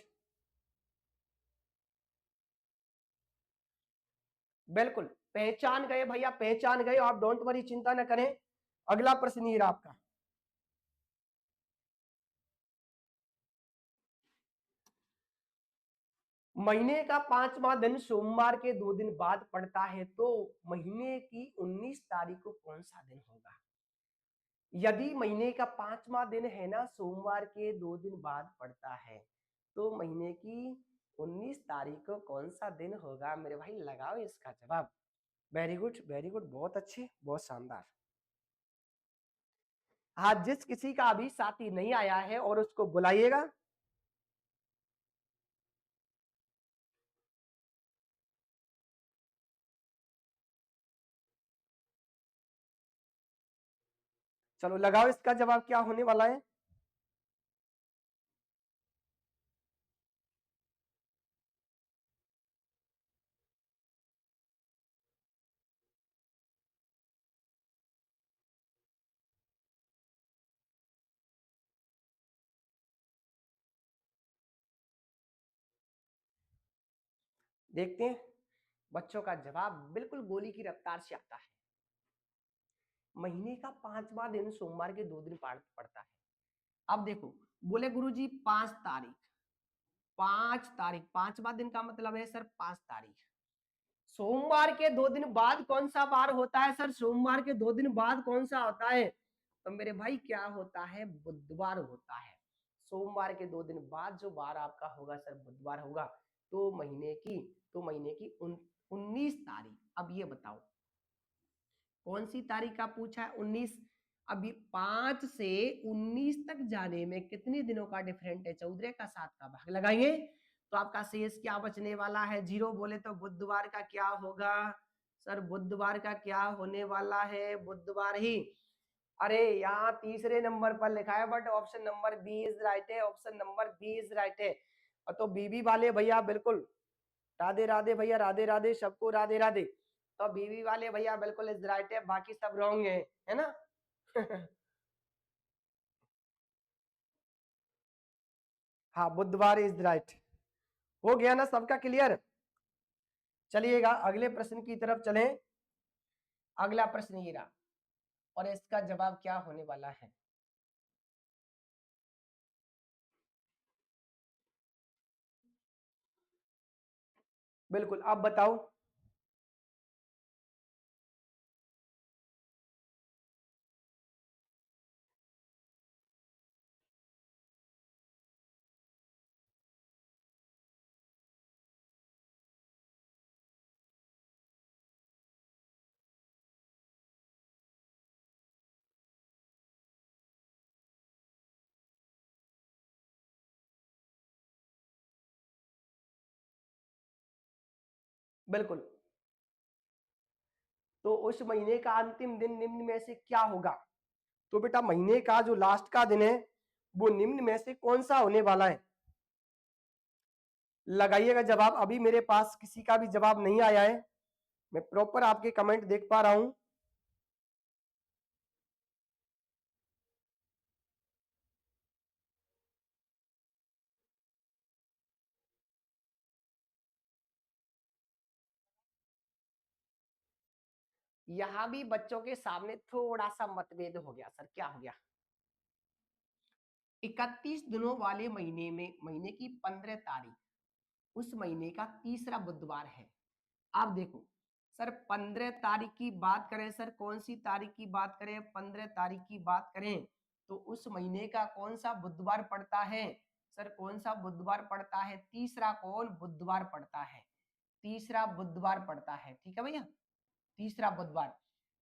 बिल्कुल पहचान गए भैया, पहचान गए। आप डोंट वरी, चिंता न करें। अगला प्रश्न ये रहा आपका। महीने का 5वां दिन सोमवार के 2 दिन बाद पड़ता है तो महीने की 19 तारीख को कौन सा दिन होगा? यदि महीने का 5वां दिन है ना, सोमवार के 2 दिन बाद पड़ता है तो महीने की 19 तारीख को कौन सा दिन होगा? मेरे भाई लगाओ इसका जवाब। वेरी गुड, वेरी गुड, बहुत अच्छे, बहुत शानदार। हाँ, जिस किसी का अभी साथी नहीं आया है और उसको बुलाइएगा। चलो लगाओ इसका जवाब, क्या होने वाला है? देखते हैं। बच्चों का जवाब बिल्कुल गोली की रफ्तार से आता है। महीने का 5वां दिन सोमवार के 2 दिन पड़ता है। अब देखो, बोले गुरुजी 5 तारीख, 5 तारीख 5वां दिन का मतलब है सर 5 तारीख। सोमवार के 2 दिन बाद कौन सा बार होता है सर? सोमवार के 2 दिन बाद कौन सा होता है? तो मेरे भाई क्या होता है? बुधवार होता है। सोमवार के 2 दिन बाद जो बार आपका होगा सर, बुधवार होगा। तो महीने की 19 तारीख। अब ये बताओ कौन सी तारीख का पूछा है? 19। अभी 5 से 19 तक जाने में कितने दिनों का डिफरेंट है? 14 का 7 का भाग लगाएंगे तो आपका शेष क्या बचने वाला है? 0। बोले तो बुधवार का क्या होगा सर? बुधवार का क्या होने वाला है? बुधवार ही। अरे यहाँ तीसरे नंबर पर लिखा है but option number B is right है, option number B is right है। तो बीबी वाले भैया बिल्कुल राधे राधे भैया, राधे राधे सबको, राधे राधे। तो बीवी वाले भैया बिल्कुल इज राइट है, बाकी सब रॉन्ग है ना? हाँ, बुधवार इज राइट। हो गया ना सबका क्लियर? चलिएगा अगले प्रश्न की तरफ चलें। अगला प्रश्न ये रहा और इसका जवाब क्या होने वाला है? बिल्कुल, आप बताओ। बिल्कुल। तो उस महीने का अंतिम दिन निम्न में से क्या होगा? तो बेटा महीने का जो लास्ट का दिन है वो निम्न में से कौन सा होने वाला है? लगाइएगा जवाब। अभी मेरे पास किसी का भी जवाब नहीं आया है, मैं प्रॉपर आपके कमेंट देख पा रहा हूं। यहां भी बच्चों के सामने थोड़ा सा मतभेद हो गया सर। क्या हो गया? 31 दिनों वाले महीने में महीने की 15 तारीख उस महीने का तीसरा बुधवार है। आप देखो सर, 15 तारीख की बात करें सर, कौन सी तारीख की बात करें? 15 तारीख की बात करें तो उस महीने का कौन सा बुधवार पड़ता है? सर कौन सा बुधवार पड़ता है? तीसरा कौन बुधवार पड़ता है? तीसरा बुधवार पड़ता है, ठीक है भैया, तीसरा बुधवार।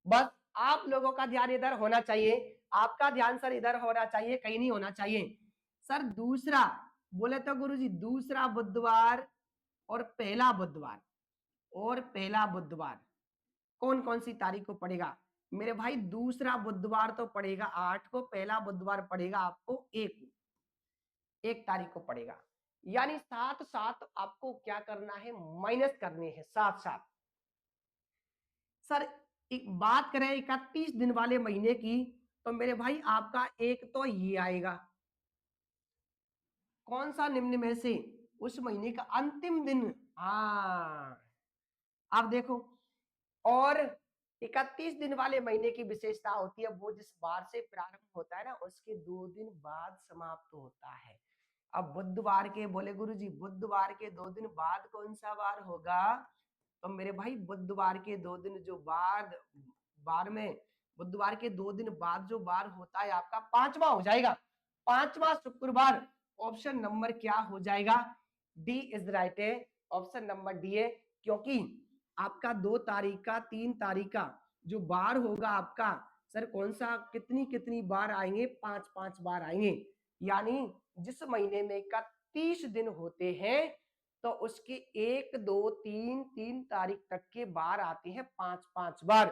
बस आप लोगों का ध्यान इधर होना चाहिए, आपका ध्यान सर इधर होना चाहिए, कहीं नहीं होना चाहिए। सर दूसरा बोले तो गुरुजी दूसरा बुधवार और पहला बुधवार, और पहला बुधवार कौन कौन सी तारीख को पड़ेगा? मेरे भाई दूसरा बुधवार तो पड़ेगा 8 को, पहला बुधवार पड़ेगा आपको 1 तारीख को पड़ेगा। यानी साथ साथ आपको क्या करना है, माइनस करने हैं साथ साथ। सर एक बात करें 31 दिन वाले महीने की, तो मेरे भाई आपका एक तो ये आएगा, कौन सा निम्न में से? उस महीने का अंतिम दिन। हाँ आप देखो, और 31 दिन वाले महीने की विशेषता होती है वो जिस बार से प्रारंभ होता है ना उसके 2 दिन बाद समाप्त होता है। अब बुधवार के बोले गुरुजी बुधवार के 2 दिन बाद कौन सा वार होगा? तो मेरे भाई बुधवार के 2 दिन जो बाद बार में बुधवार के 2 दिन बाद जो बार होता है आपका 5वां हो जाएगा, 5वां शुक्रवार। ऑप्शन नंबर क्या हो जाएगा? डी इज राइट है, ऑप्शन नंबर डी है। क्योंकि आपका 2 तारीख का 3 तारीख का जो बार होगा आपका, सर कौन सा कितनी कितनी बार आएंगे? 5 बार आएंगे। यानी जिस महीने में 31 दिन होते हैं तो उसके 1 2 3 3 तारीख तक के बार आते हैं 5 बार।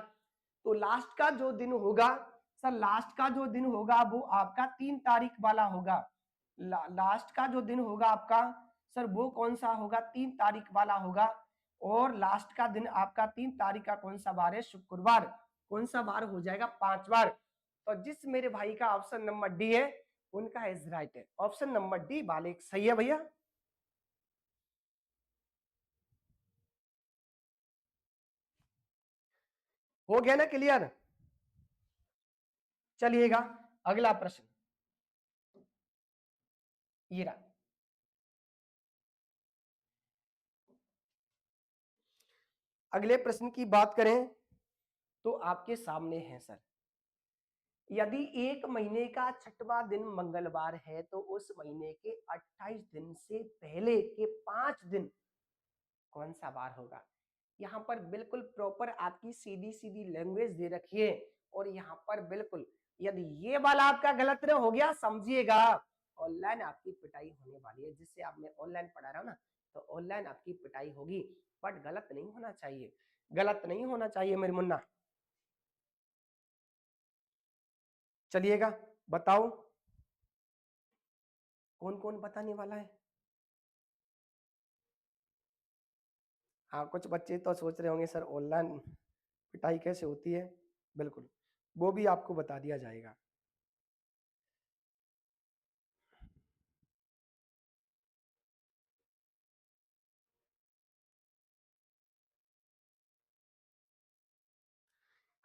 तो लास्ट का जो दिन होगा सर, लास्ट का जो दिन होगा वो आपका 3 तारीख वाला होगा। लास्ट का जो दिन होगा आपका सर वो कौन सा होगा? 3 तारीख वाला होगा। और लास्ट का दिन आपका 3 तारीख का कौन सा बार है? शुक्रवार। कौन सा बार हो जाएगा? 5 बार। तो जिस मेरे भाई का ऑप्शन नंबर डी है उनका इज राइट है, ऑप्शन नंबर डी बालिक सही है भैया। हो गया ना क्लियर? चलिएगा अगला प्रश्न ये रहा। अगले प्रश्न की बात करें तो आपके सामने है सर, यदि एक महीने का छठवां दिन मंगलवार है तो उस महीने के 28 दिन से पहले के 5 दिन कौन सा बार होगा? यहाँ पर बिल्कुल प्रॉपर आपकी सीधी सीधी लैंग्वेज दे रखी है। और यहाँ पर बिल्कुल यदि ये वाला आपका गलत न हो गया समझिएगा ऑनलाइन आपकी पिटाई होने वाली है। जिससे आप मैं ऑनलाइन पढ़ा रहा हूँ ना तो ऑनलाइन आपकी पिटाई होगी, बट गलत नहीं होना चाहिए, गलत नहीं होना चाहिए मेरे मुन्ना। चलिएगा बताओ कौन कौन बताने वाला है? हाँ कुछ बच्चे तो सोच रहे होंगे सर ऑनलाइन पिटाई कैसे होती है, बिल्कुल वो भी आपको बता दिया जाएगा।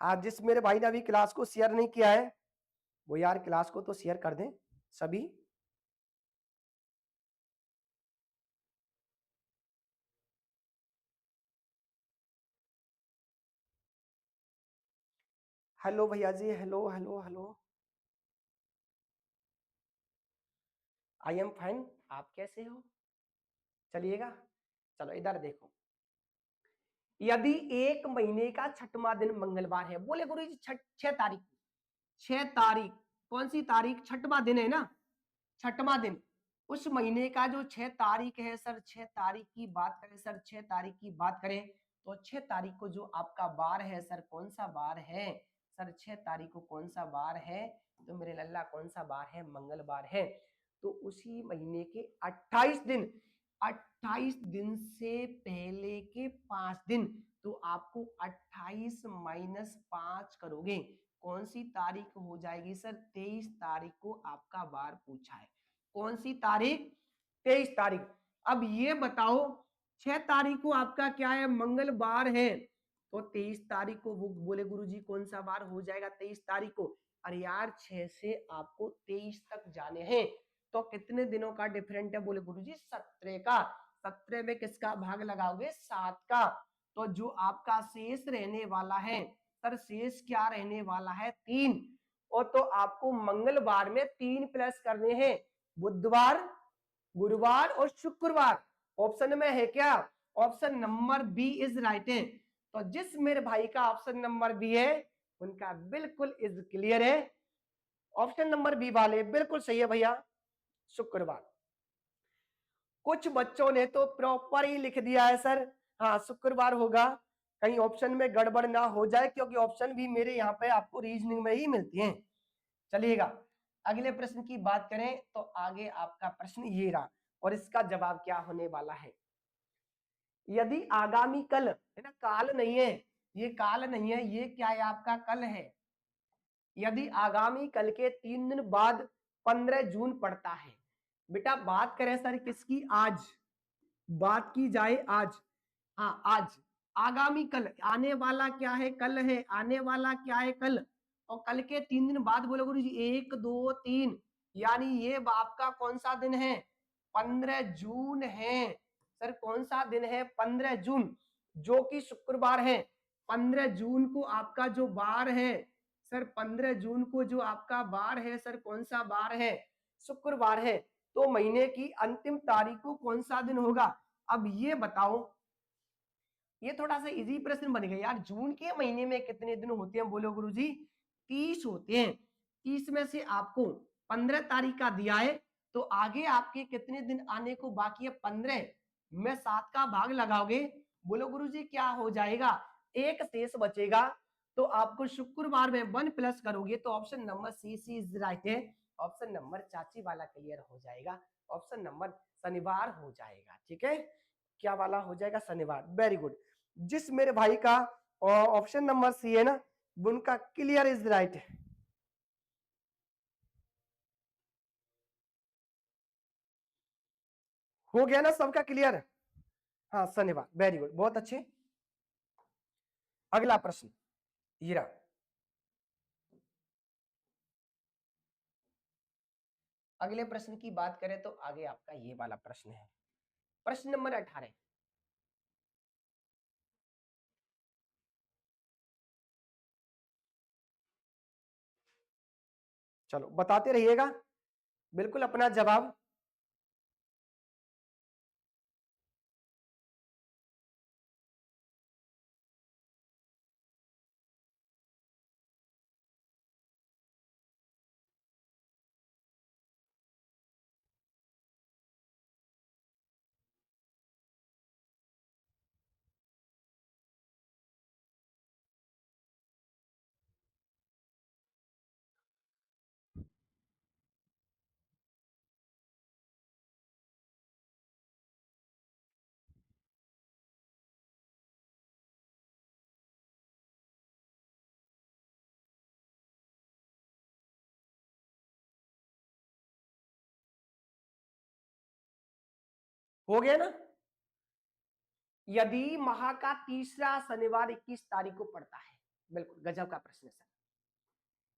आज जिस मेरे भाई ने अभी क्लास को शेयर नहीं किया है वो यार क्लास को तो शेयर कर दें सभी। हेलो भैया जी, hello hello hello. I am fine, आप कैसे हो? चलिएगा चलो इधर देखो, यदि एक महीने का छठवां दिन मंगलवार है, बोले गुरु जी 6 तारीख, 6 तारीख कौन सी तारीख? छठवां दिन है ना, छठवां दिन। उस महीने का जो 6 तारीख है सर, 6 तारीख की बात करें सर, 6 तारीख की बात करें तो 6 तारीख को जो आपका बार है सर कौन सा बार है? सर 6 तारीख को कौन सा बार है? तो मेरे लल्ला कौन सा बार है? मंगलवार है। तो उसी महीने के 28 दिन, 28 दिन से पहले के 5 दिन, तो आपको 28 माइनस 5 करोगे, कौन सी तारीख हो जाएगी सर? 23 तारीख को आपका बार पूछा है। कौन सी तारीख? 23 तारीख। अब ये बताओ 6 तारीख को आपका क्या है? मंगलवार है। तो 23 तारीख को वो बोले गुरुजी कौन सा बार हो जाएगा 23 तारीख को? अरे यार 6 से आपको 23 तक जाने हैं तो कितने दिनों का डिफरेंट है? बोले गुरुजी 17 का। 17 में किसका भाग लगाओगे? 7 का। तो जो आपका शेष रहने वाला है सर, शेष क्या रहने वाला है? 3। और तो आपको मंगलवार में 3 प्लस करने हैं, बुधवार गुरुवार और शुक्रवार ऑप्शन में है क्या? Option number B is right है। तो जिस मेरे भाई का ऑप्शन नंबर बी है उनका बिल्कुल इज क्लियर है। ऑप्शन नंबर बी वाले बिल्कुल सही है भैया, शुक्रवार। कुछ बच्चों ने तो प्रॉपर ही लिख दिया है सर, हाँ शुक्रवार होगा, कहीं ऑप्शन में गड़बड़ ना हो जाए, क्योंकि ऑप्शन भी मेरे यहाँ पे आपको रीजनिंग में ही मिलती हैं। चलिएगा अगले प्रश्न की बात करें तो आगे आपका प्रश्न ये रहा, और इसका जवाब क्या होने वाला है। यदि आगामी कल है ना, काल नहीं है, ये काल नहीं है, ये क्या है आपका कल है। यदि आगामी कल के 3 दिन बाद 15 जून पड़ता है, बेटा बात करें सर किसकी, आज बात की जाए आज, हाँ आज, आगामी कल, आने वाला क्या है, कल है, आने वाला क्या है, कल, और कल के 3 दिन बाद बोलो गुरु जी 1 2 3, यानी ये आपका कौन सा दिन है, 15 जून है। सर कौन सा दिन है, 15 जून, जो कि शुक्रवार है। 15 जून को आपका जो बार है सर, 15 जून को जो आपका बार है सर, कौन सा बार है, शुक्रवार है। तो महीने की अंतिम तारीख को कौन सा दिन होगा। अब ये बताओ, ये थोड़ा सा इजी प्रश्न बन गया यार, जून के महीने में कितने दिन होते हैं, बोलो गुरुजी 30 होते हैं। 30 में से आपको 15 तारीख का दिया है, तो आगे आपके कितने दिन आने को बाकी है, 15 में 7 का भाग लगाओगे, बोलो गुरुजी क्या हो जाएगा, एक शेष बचेगा। तो आपको शुक्रवार में 1 प्लस करोगे तो option number C is right है। ऑप्शन नंबर चाची वाला क्लियर हो जाएगा, ऑप्शन नंबर शनिवार हो जाएगा। ठीक है, क्या वाला हो जाएगा, शनिवार। Very good. जिस मेरे भाई का ऑप्शन नंबर सी है ना, उनका क्लियर इज राइट है। हो गया ना सबका क्लियर, हाँ शनिवार, वेरी गुड, बहुत अच्छे। अगला प्रश्न ये रहा, अगले प्रश्न की बात करें तो आगे आपका ये वाला प्रश्न है, प्रश्न नंबर 18। चलो बताते रहिएगा बिल्कुल अपना जवाब। हो गया ना, यदि माह का तीसरा शनिवार 21 तारीख को पड़ता है, बिल्कुल गजब का प्रश्न है सर।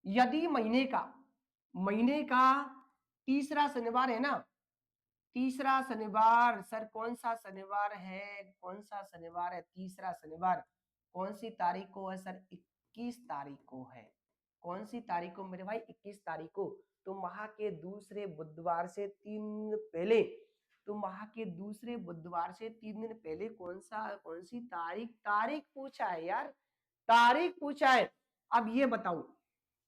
यदि महीने का तीसरा शनिवार है ना, तीसरा शनिवार सर कौन सा शनिवार है, कौन सा शनिवार है, तीसरा शनिवार कौन सी तारीख को है सर, 21 तारीख को है। कौन सी तारीख को मेरे भाई, 21 तारीख को। तो माह के दूसरे बुधवार से 3 दिन पहले, तो माह के दूसरे बुधवार से 3 दिन पहले कौन सी तारीख, तारीख पूछा है यार, तारीख पूछा है। अब ये बताओ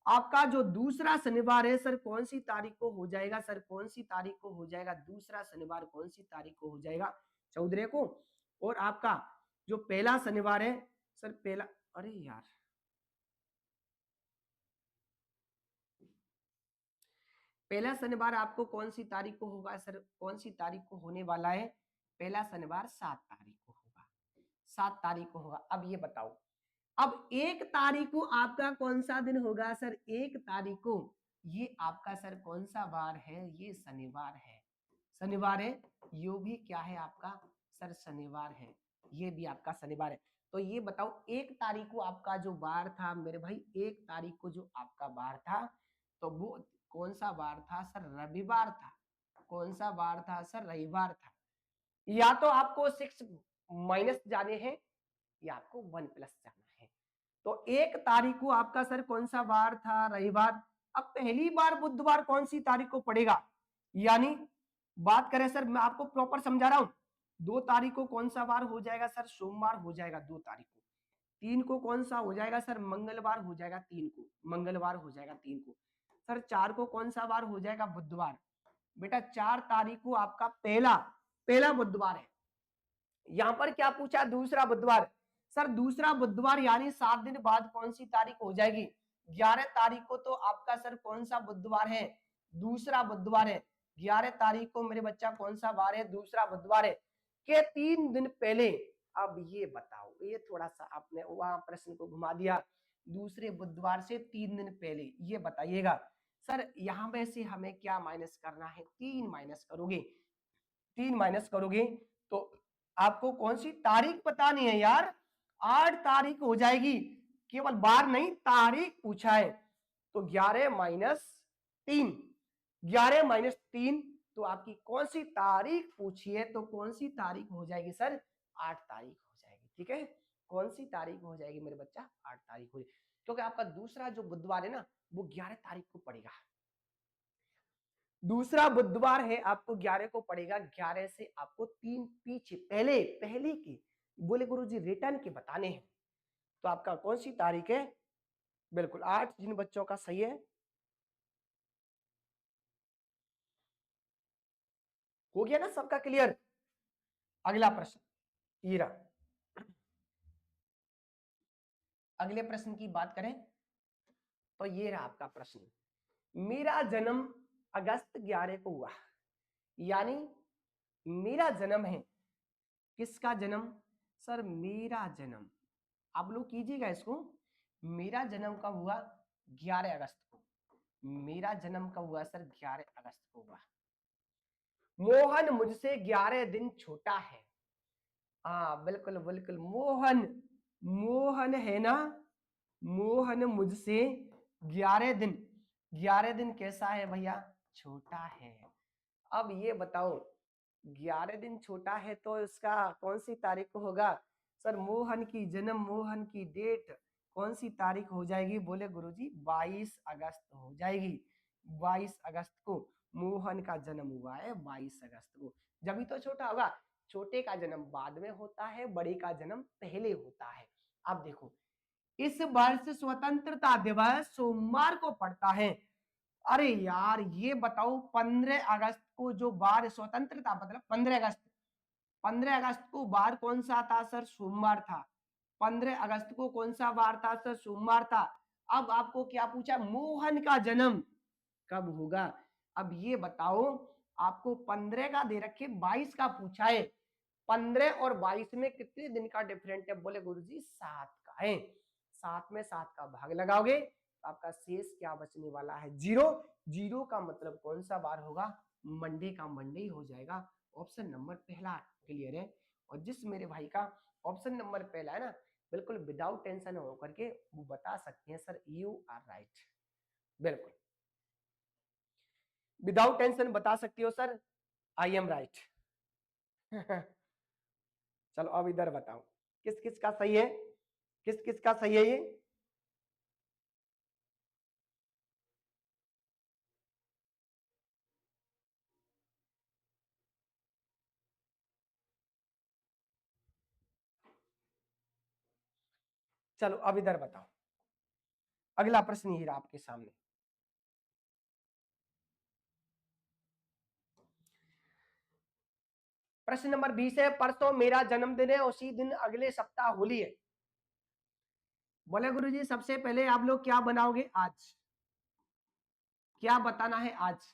आपका जो दूसरा शनिवार है सर कौन सी तारीख को हो जाएगा, सर कौन सी तारीख को हो जाएगा, दूसरा शनिवार कौन सी तारीख को हो जाएगा, 14 को। और आपका जो पहला शनिवार है सर, पहला, अरे यार पहला शनिवार आपको कौन सी तारीख को होगा सर, कौन सी तारीख को होने वाला है, पहला शनिवार 7 तारीख को होगा, 7 तारीख को होगा। अब ये बताओ, अब 1 तारीख को आपका कौन सा दिन होगा सर, 1 तारीख को ये आपका सर कौन सा वार है, ये शनिवार है, शनिवार है, यो भी क्या है आपका सर, शनिवार है, ये भी आपका शनिवार है। तो ये बताओ 1 तारीख को आपका जो वार था मेरे भाई, 1 तारीख को जो आपका वार था, तो वो कौन सा वार था सर, रविवार था। कौन सा वार था सर, रविवार था। या तो आपको 6 माइनस जाने हैं या आपको 1 प्लस जाना है। तो 1 तारीख को आपका सर कौन सा वार था, रविवार। अब पहली बार बुधवार कौन सी तारीख को पड़ेगा, यानी बात करें सर, मैं आपको प्रॉपर समझा रहा हूं। 2 तारीख को कौन सा वार हो जाएगा सर? सोमवार हो जाएगा 2 तारीख को। 3 को कौन सा हो जाएगा सर? मंगलवार हो जाएगा 3 को, मंगलवार हो जाएगा 3 को। सर 4 को कौन सा वार हो जाएगा? बुधवार। बेटा 4 तारीख को आपका पहला पहला बुधवार है। यहां पर क्या पूछा? दूसरा बुधवार। सर दूसरा बुधवार यानी 7 दिन बाद कौन सी तारीख हो जाएगी? 11 तारीख को तो आपका सर कौन सा बुधवार है? दूसरा बुधवार है। 11 तारीख को मेरे बच्चा कौन सा वार है? दूसरा बुधवार है। के 3 दिन पहले। अब ये बताओ, ये थोड़ा सा आपने वहां प्रश्न को घुमा दिया। दूसरे बुधवार से 3 दिन पहले, ये बताइएगा सर यहां में से हमें क्या माइनस करना है? 3 माइनस करोगे। 3 माइनस करोगे तो आपको कौन सी तारीख पता नहीं है यार? 8 तारीख हो जाएगी। केवल बार नहीं, तारीख पूछा है। तो 11 माइनस 3, 11 माइनस 3, तो आपकी कौन सी तारीख पूछी है? तो कौन सी तारीख हो जाएगी सर? 8 तारीख हो जाएगी। ठीक है, कौन सी तारीख हो जाएगी मेरे बच्चा? 8 तारीख हो जाएगी, क्योंकि आपका दूसरा जो बुधवार है ना, वो 11 तारीख को पड़ेगा। दूसरा बुधवार है, आपको 11 को पड़ेगा। 11 से आपको 3 पीछे पहले पहले की बोले गुरुजी रिटर्न के बताने हैं। तो आपका कौन सी तारीख है? बिल्कुल 8। जिन बच्चों का सही है, हो गया ना सबका क्लियर? अगला प्रश्न ये रहा। अगले प्रश्न की बात करें तो ये रहा आपका प्रश्न। मेरा जन्म अगस्त 11 को हुआ, यानी मेरा जन्म है। किसका जन्म? सर मेरा जन्म। आप लोग कीजिएगा इसको। मेरा जन्म कब हुआ? 11 अगस्त को। मेरा जन्म कब हुआ सर? 11 अगस्त को हुआ। मोहन मुझसे 11 दिन छोटा है। हाँ बिल्कुल बिल्कुल, मोहन, मोहन है ना, मोहन मुझसे 11 दिन, 11 दिन कैसा है भैया? छोटा है। अब ये बताओ, 11 दिन छोटा है तो इसका कौन सी तारीख को होगा? सर मोहन की जन्म, मोहन की डेट कौन सी तारीख हो जाएगी? बोले गुरुजी 22 अगस्त हो जाएगी। 22 अगस्त को मोहन का जन्म हुआ है, 22 अगस्त को। जब भी तो छोटा होगा। छोटे का जन्म बाद में होता है, बड़े का जन्म पहले होता है। अब देखो, इस वर्ष स्वतंत्रता दिवस सोमवार को पड़ता है। अरे यार ये बताओ, 15 अगस्त को जो बार स्वतंत्रता, मतलब 15 अगस्त, 15 अगस्त को बार कौन सा था सर? सोमवार था। 15 अगस्त को कौन सा बार था सर? सोमवार था। अब आपको क्या पूछा? मोहन का जन्म कब होगा? अब ये बताओ, आपको 15 का दे रखे, 22 का पूछा है। 15 और 22 में कितने दिन का डिफरेंट है? बोले गुरुजी 7 का है। 7 में 7 का भाग लगाओगे तो आपका शेष क्या बचने वाला है? 0। 0 का मतलब कौन सा बार होगा? मंडे का मंडे ही हो जाएगा। ऑप्शन नंबर पहला क्लियर है। और जिस मेरे भाई का ऑप्शन नंबर पहला है ना, बिल्कुल विदाउट टेंशन होकर के वो बता सकते हैं सर यू आर राइट। बिल्कुल विदाउट टेंशन बता सकती हो सर आई एम राइट। चलो अब इधर बताओ, किस किस का सही है? किस किस का सही है ये? चलो अब इधर बताओ। अगला प्रश्न ये रहा आपके सामने। प्रश्न नंबर 20 है, परसों मेरा जन्मदिन है, उसी दिन अगले सप्ताह होली है। बोले गुरुजी सबसे पहले आप लोग क्या बनाओगे आज? क्या बताना है आज?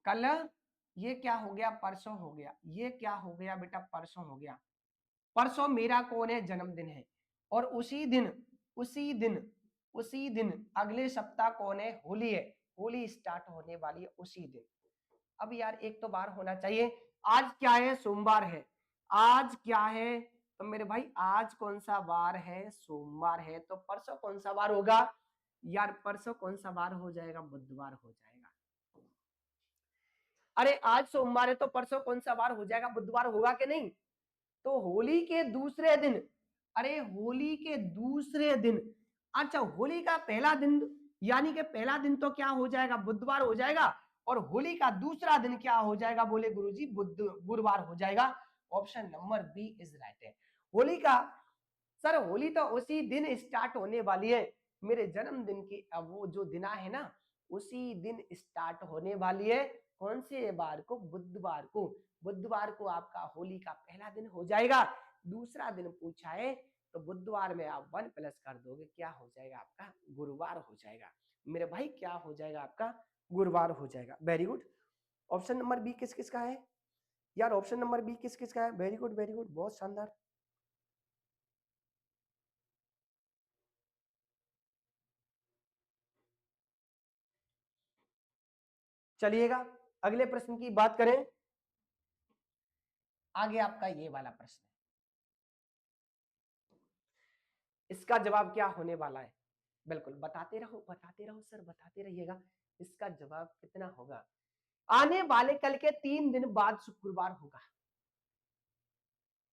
कल, ये क्या हो गया? परसों हो गया। ये क्या हो गया बेटा? परसों हो गया। परसों मेरा कौन है? जन्मदिन है। और उसी दिन, उसी दिन, उसी दिन अगले सप्ताह कौन है? होली है। होली स्टार्ट होने वाली है उसी दिन। अब यार एक तो बार होना चाहिए। आज क्या है? सोमवार है। आज क्या है? तो मेरे भाई आज कौन सा वार है? सोमवार है। तो परसों कौन सा वार होगा? यार परसों कौन सा वार हो जाएगा? बुधवार हो जाएगा। अरे आज सोमवार है तो परसों कौन सा वार हो जाएगा? बुधवार होगा कि नहीं? तो होली के दूसरे दिन, अरे होली के दूसरे दिन, अच्छा होली का पहला दिन, यानी कि पहला दिन तो क्या हो जाएगा? बुधवार हो जाएगा। और होली का दूसरा दिन क्या हो जाएगा, बोले गुरुजी गुरुवार हो जाएगा। Option number B is right है। होली का सर होली तो उसी दिन स्टार्ट होने वाली है, मेरे जन्मदिन की अब वो जो दिना है ना उसी दिन स्टार्ट होने वाली है। कौन से बार को, बुधवार को। बुधवार को आपका होली का पहला दिन हो जाएगा। दूसरा दिन पूछा है तो बुधवार में आप 1 प्लस कर दोगे, क्या हो जाएगा आपका, गुरुवार हो जाएगा मेरे भाई, क्या हो जाएगा आपका, गुरुवार हो जाएगा। Very good. Option number B किस किस का है यार, ऑप्शन नंबर बी किस किस का है, वेरी गुड वेरी गुड, बहुत शानदार। चलिएगा अगले प्रश्न की बात करें। आगे आपका ये वाला प्रश्न है, इसका जवाब क्या होने वाला है, बिल्कुल बताते रहो सर, बताते रहिएगा। इसका जवाब कितना होगा, आने वाले कल के 3 दिन बाद शुक्रवार होगा।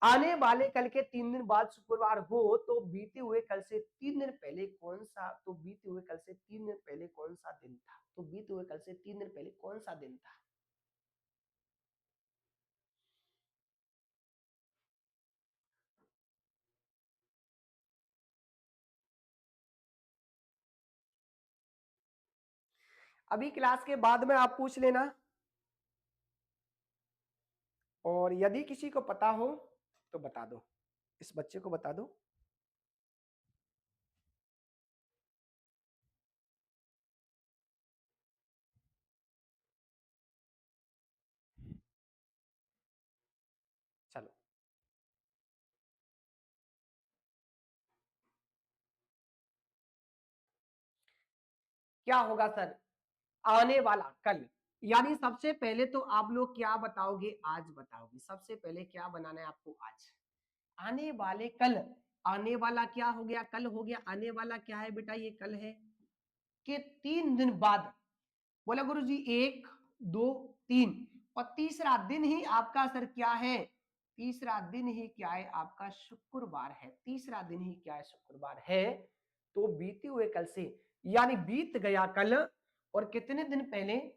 आने वाले कल के 3 दिन बाद शुक्रवार हो तो बीते हुए कल से 3 दिन पहले कौन सा, तो बीते हुए कल से 3 दिन पहले कौन सा दिन था, तो बीते हुए कल से 3 दिन पहले कौन सा दिन था। अभी क्लास के बाद में आप पूछ लेना, और यदि किसी को पता हो तो बता दो, इस बच्चे को बता दो। चलो क्या होगा सर, आने वाला कल, यानी सबसे पहले तो आप लोग क्या बताओगे, आज बताओगे, सबसे पहले क्या बनाना है आपको, आज। आने वाले कल, आने वाला क्या हो गया, कल हो गया, आने वाला क्या है बेटा, ये कल है कि 3 दिन बाद। बोला गुरु जी 1 2 3, और तीसरा दिन ही आपका सर क्या है, तीसरा दिन ही क्या है आपका, शुक्रवार है। तीसरा दिन ही क्या है, शुक्रवार है। तो बीते हुए कल से, यानी बीत गया कल, और कितने दिन पहले,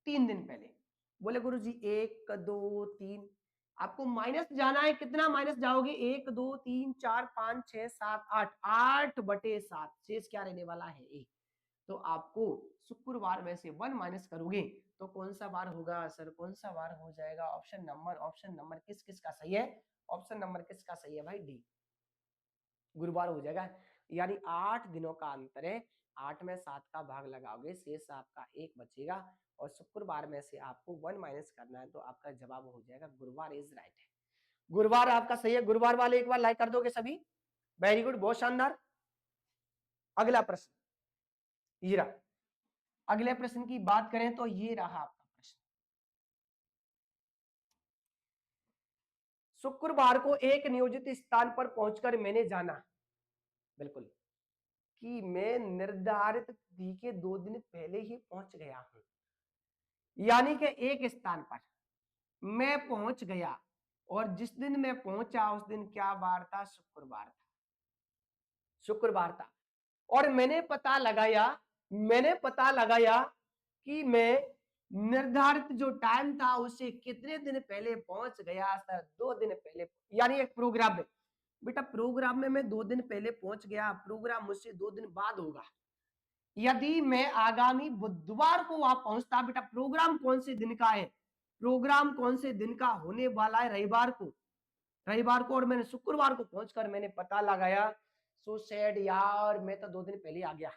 3 दिन पहले। बोले गुरु जी 1 2 3, आपको माइनस जाना है, कितना माइनस जाओगे, 1 2 3 4 5 6 7 8, 8/7, शेष क्या रहने वाला है, 1। तो आपको शुक्रवार में से 1 माइनस करोगे तो कौन सा बार होगा सर, कौन सा बार हो जाएगा, ऑप्शन नंबर किस किस का सही है, ऑप्शन नंबर किसका सही है भाई, डी, गुरुवार हो जाएगा। यानी 8 दिनों का अंतर है, 8 में 7 का भाग लगाओगे, शेष आपका 1 बचेगा, और शुक्रवार में से आपको 1 माइनस करना है, तो आपका जवाब हो जाएगा गुरुवार इज राइट है। गुरुवार आपका सही है, गुरुवार वाले एक बार लाइक कर दोगे सभी, वेरी गुड, बहुत शानदार। अगला प्रश्न ये रहा, अगले प्रश्न की बात करें तो ये रहा आपका प्रश्न। शुक्रवार को एक नियोजित स्थान पर पहुंचकर मैंने जाना, बिल्कुल, कि मैं निर्धारित तिथि के 2 दिन पहले ही पहुंच गया हूं। यानी कि एक स्थान पर मैं पहुंच गया, और जिस दिन मैं पहुंचा उस दिन क्या बार था, शुक्रवार था, शुक्रवार था। और मैंने पता लगाया कि मैं निर्धारित जो टाइम था उससे कितने दिन पहले पहुंच गया सर, 2 दिन पहले। यानी एक प्रोग्राम में, बेटा प्रोग्राम में मैं 2 दिन पहले पहुंच गया, प्रोग्राम मुझसे 2 दिन बाद होगा। यदि मैं आगामी बुधवार को वहां पहुंचता, बेटा प्रोग्राम कौन से दिन का है, प्रोग्राम कौन से दिन का होने वाला है, रविवार को, रविवार को, और मैंने शुक्रवार को पहुंचकर मैंने पता लगाया, सो सैड यार मैं तो 2 दिन पहले आ गया।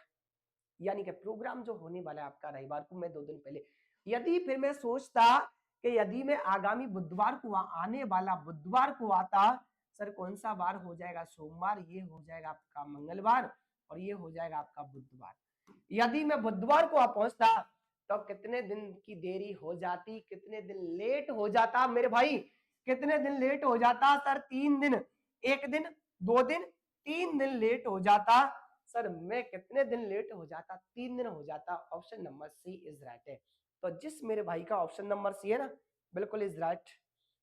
यानी कि प्रोग्राम जो होने वाला है आपका रविवार को, मैं 2 दिन पहले, यदि फिर मैं सोचता कि यदि मैं आगामी बुधवार को, आने वाला बुधवार को आता, सर कौन सा बार हो जाएगा, सोमवार, ये हो जाएगा आपका मंगलवार, और ये हो जाएगा आपका बुधवार। यदि मैं बुधवार को वहां पहुंचता तो कितने दिन की देरी हो जाती, कितने दिन लेट हो जाता मेरे भाई, कितने दिन लेट हो जाता सर, 3 दिन, 1 दिन, 2 दिन, 3 दिन लेट हो जाता सर, मैं कितने दिन लेट हो जाता, 3 दिन हो जाता। Option number C is right है। तो जिस मेरे भाई का ऑप्शन नंबर सी है ना, बिल्कुल इज राइट।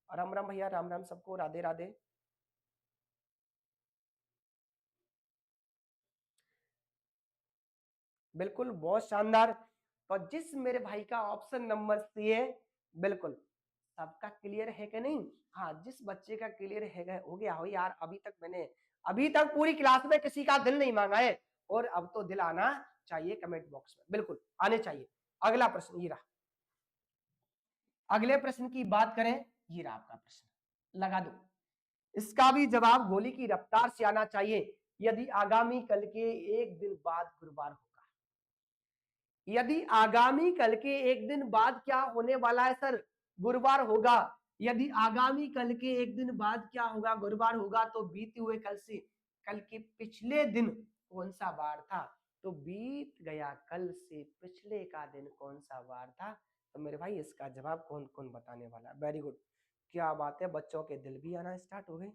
राम राम भैया, राम राम सबको, राधे राधे। बिल्कुल बहुत शानदार। तो जिस मेरे भाई का ऑप्शन नंबर सी है, बिल्कुल सबका क्लियर है कि नहीं? हाँ, जिस बच्चे का क्लियर है हो गया हो यार, अभी तक पूरी क्लास में किसी का दिल नहीं मांगा है, और अब तो दिल आना चाहिए कमेंट बॉक्स में, बिल्कुल आने चाहिए। अगला प्रश्न ये रहा, अगले प्रश्न की बात करें, ये रहा आपका प्रश्न, लगा दो। इसका भी जवाब गोली की रफ्तार से आना चाहिए। यदि आगामी कल के एक दिन बाद गुरुवार होगा, यदि आगामी कल के एक दिन बाद क्या होने वाला है सर? गुरुवार होगा। यदि आगामी कल के एक दिन बाद क्या होगा? गुरुवार होगा। तो बीते हुए कल से कल के पिछले दिन कौन सा वार था? तो बीत गया कल से पिछले का दिन कौन सा वार था? तो मेरे भाई इसका जवाब कौन कौन बताने वाला है? वेरी गुड, क्या बात है, बच्चों के दिल भी आना स्टार्ट हो गए।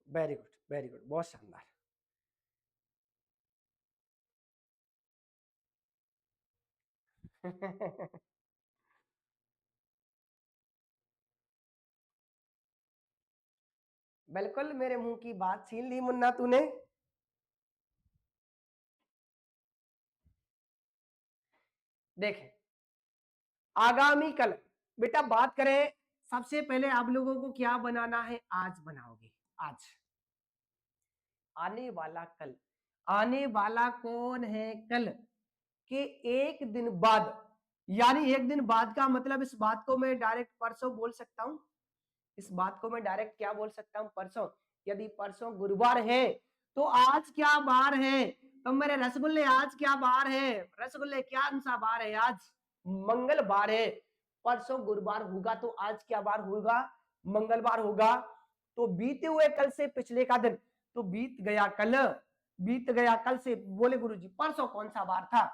वेरी गुड, वेरी गुड, बहुत शानदार। बिल्कुल मेरे मुंह की बात छीन ली मुन्ना तूने। देखें, आगामी कल, बेटा बात करें, सबसे पहले आप लोगों को क्या बनाना है? आज बनाओगे, आज। आने वाला कल, आने वाला कौन है? कल के एक दिन बाद, यानी एक दिन बाद का मतलब इस बात को मैं डायरेक्ट परसों बोल सकता हूं। इस बात को मैं डायरेक्ट क्या बोल सकता हूं? परसों। यदि परसों गुरुवार है तो आज क्या बार है? तो मेरे रसगुल्ले आज क्या बार है? रसगुल्ले क्या सा बार है? आज मंगलवार है। परसों गुरुवार होगा तो आज क्या बार होगा? मंगलवार होगा। तो बीते हुए कल से पिछले का दिन, तो बीत गया कल, बीत गया कल से, बोले गुरुजी परसों कौन सा बार था?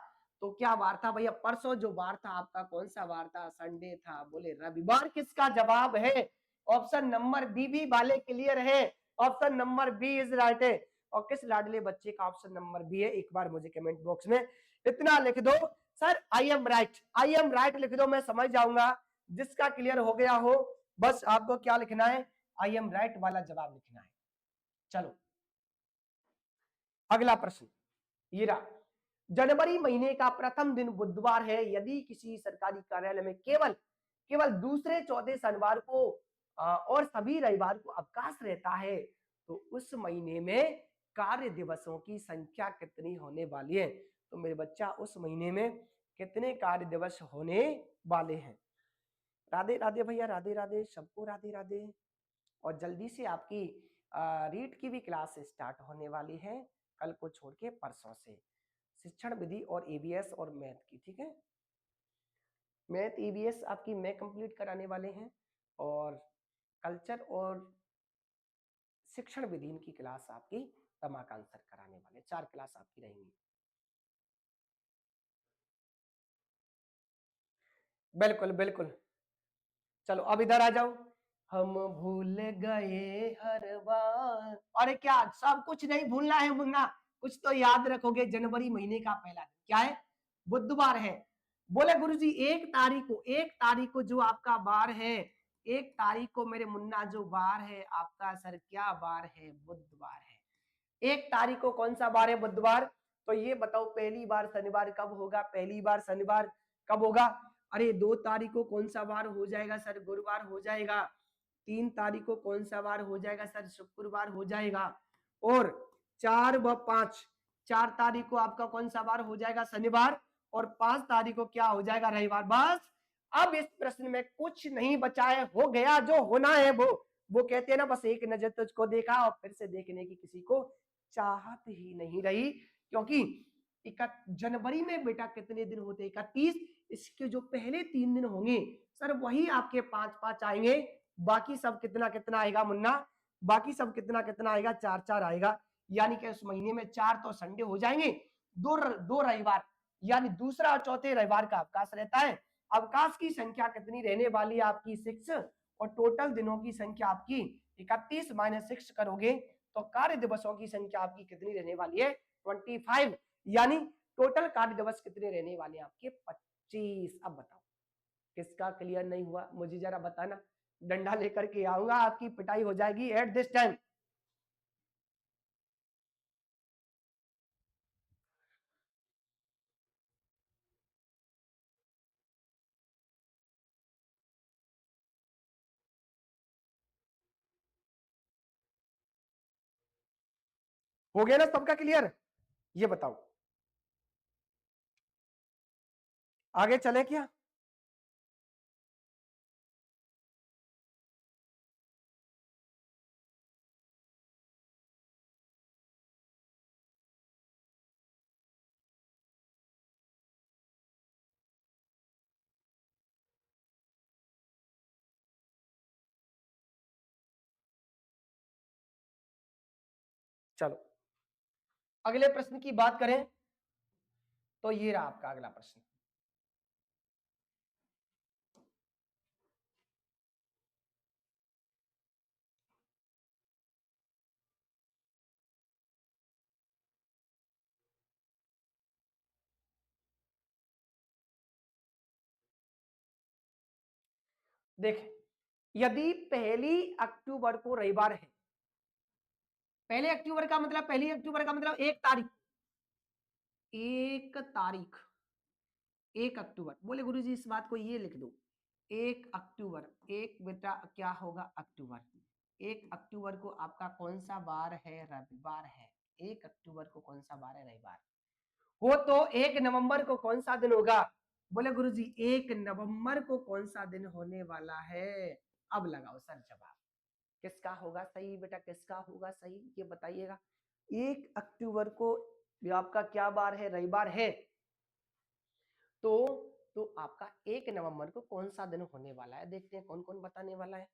तो क्या बार था भैया? परसों जो बार था आपका कौन सा बार था? संडे था। बोले रविवार। किसका जवाब है? ऑप्शन नंबर बी भी वाले क्लियर है? Option number B is right है। और किस लाडले बच्चे का ऑप्शन नंबर बी है? एक बार मुझे कमेंट बॉक्स में इतना लिख दो, sir I am right, I am right लिख दो, मैं समझ जाऊंगा। जिसका क्लियर हो गया हो, बस आपको क्या लिखना है? आई एम राइट वाला जवाब लिखना है। चलो अगला प्रश्न ये रहा, जनवरी महीने का प्रथम दिन बुधवार है। यदि किसी सरकारी कार्यालय में केवल केवल दूसरे चौथे शनिवार को और सभी रविवार को अवकाश रहता है, तो उस महीने में कार्य दिवसों की संख्या कितनी होने वाली है? तो मेरे बच्चा उस महीने में कितने कार्य दिवस होने वाले हैं? राधे राधे भैया, राधे राधे सबको, राधे राधे। और जल्दी से आपकी रीट की भी क्लास स्टार्ट होने वाली है, कल को छोड़ के परसों से, शिक्षण विधि और ईवीएस और मैथ की, ठीक है? मैथ ईवीएस आपकी मैं कंप्लीट कराने वाले हैं, और कल्चर और शिक्षण विधि की क्लास आपकी रमाकांत सर कराने वाले, 4 क्लास आपकी रहेंगी। बिल्कुल बिल्कुल। चलो अब इधर आ जाओ। हम भूल गए हर बार, अरे क्या सब कुछ नहीं भूलना है मुन्ना, कुछ तो याद रखोगे। जनवरी महीने का पहला दिन क्या है? बुधवार है। बोले गुरुजी 1 तारीख को जो आपका बार है, 1 तारीख को मेरे मुन्ना जो बार है आपका, सर क्या बार है? बुधवार है। 1 तारीख को कौन सा बार है? बुधवार। तो ये बताओ पहली बार शनिवार कब होगा? पहली बार शनिवार कब होगा? अरे 2 तारीख को कौन सा बार हो जाएगा सर? गुरुवार हो जाएगा। 3 तारीख को कौन सा बार हो जाएगा सर? शुक्रवार हो जाएगा। और 4 व 5, 4 तारीख को आपका कौन सा बार हो जाएगा? शनिवार। और 5 तारीख को क्या हो जाएगा? रविवार। बस अब इस प्रश्न में कुछ नहीं बचा है, हो गया जो होना है। वो कहते हैं ना, बस एक नजर तुझको देखा और फिर से देखने की किसी को चाहत ही नहीं रही। क्योंकि जनवरी में बेटा कितने दिन होते? 31। इसके जो पहले 3 दिन होंगे सर वही आपके 5-5 आएंगे। बाकी सब कितना कितना आएगा मुन्ना? बाकी सब कितना कितना आएगा? 4-4 आएगा। यानी कि उस महीने में 4 तो संडे हो जाएंगे, दो रविवार, यानी दूसरा और चौथे रविवार का अवकाश रहता है। अवकाश की संख्या कितनी रहने वाली है आपकी? 6। और टोटल दिनों की संख्या आपकी 31 - 6 करोगे तो कार्य दिवसों की संख्या आपकी कितनी रहने वाली है? 25। यानी टोटल कार्य दिवस कितने रहने वाले हैं आपके? 25। अब बताओ किसका क्लियर नहीं हुआ, मुझे जरा बताना, डंडा लेकर के आऊंगा, आपकी पिटाई हो जाएगी एट दिस टाइम। हो गया ना सबका क्लियर? ये बताओ आगे चले क्या? चलो अगले प्रश्न की बात करें तो ये रहा आपका अगला प्रश्न। देखें, यदि 1 अक्टूबर को रविवार है, 1 अक्टूबर का मतलब 1 तारीख, 1 तारीख, 1 अक्टूबर। बोले गुरुजी इस बात को ये लिख दो, 1 अक्टूबर, एक बेटा क्या होगा अक्टूबर, 1 अक्टूबर को आपका कौन सा बार है? रविवार है। 1 अक्टूबर को कौन सा बार है? रविवार। हो तो 1 नवंबर को कौन सा दिन होगा? बोले गुरुजी 1 नवंबर को कौन सा दिन होने वाला है? अब लगाओ सर जवाब, किसका होगा सही बेटा, किसका होगा सही ये बताइएगा। 1 अक्टूबर को आपका क्या बार है? रविवार है। तो तो आपका 1 नवंबर को कौन सा दिन होने वाला है? देखते हैं कौन कौन बताने वाला है।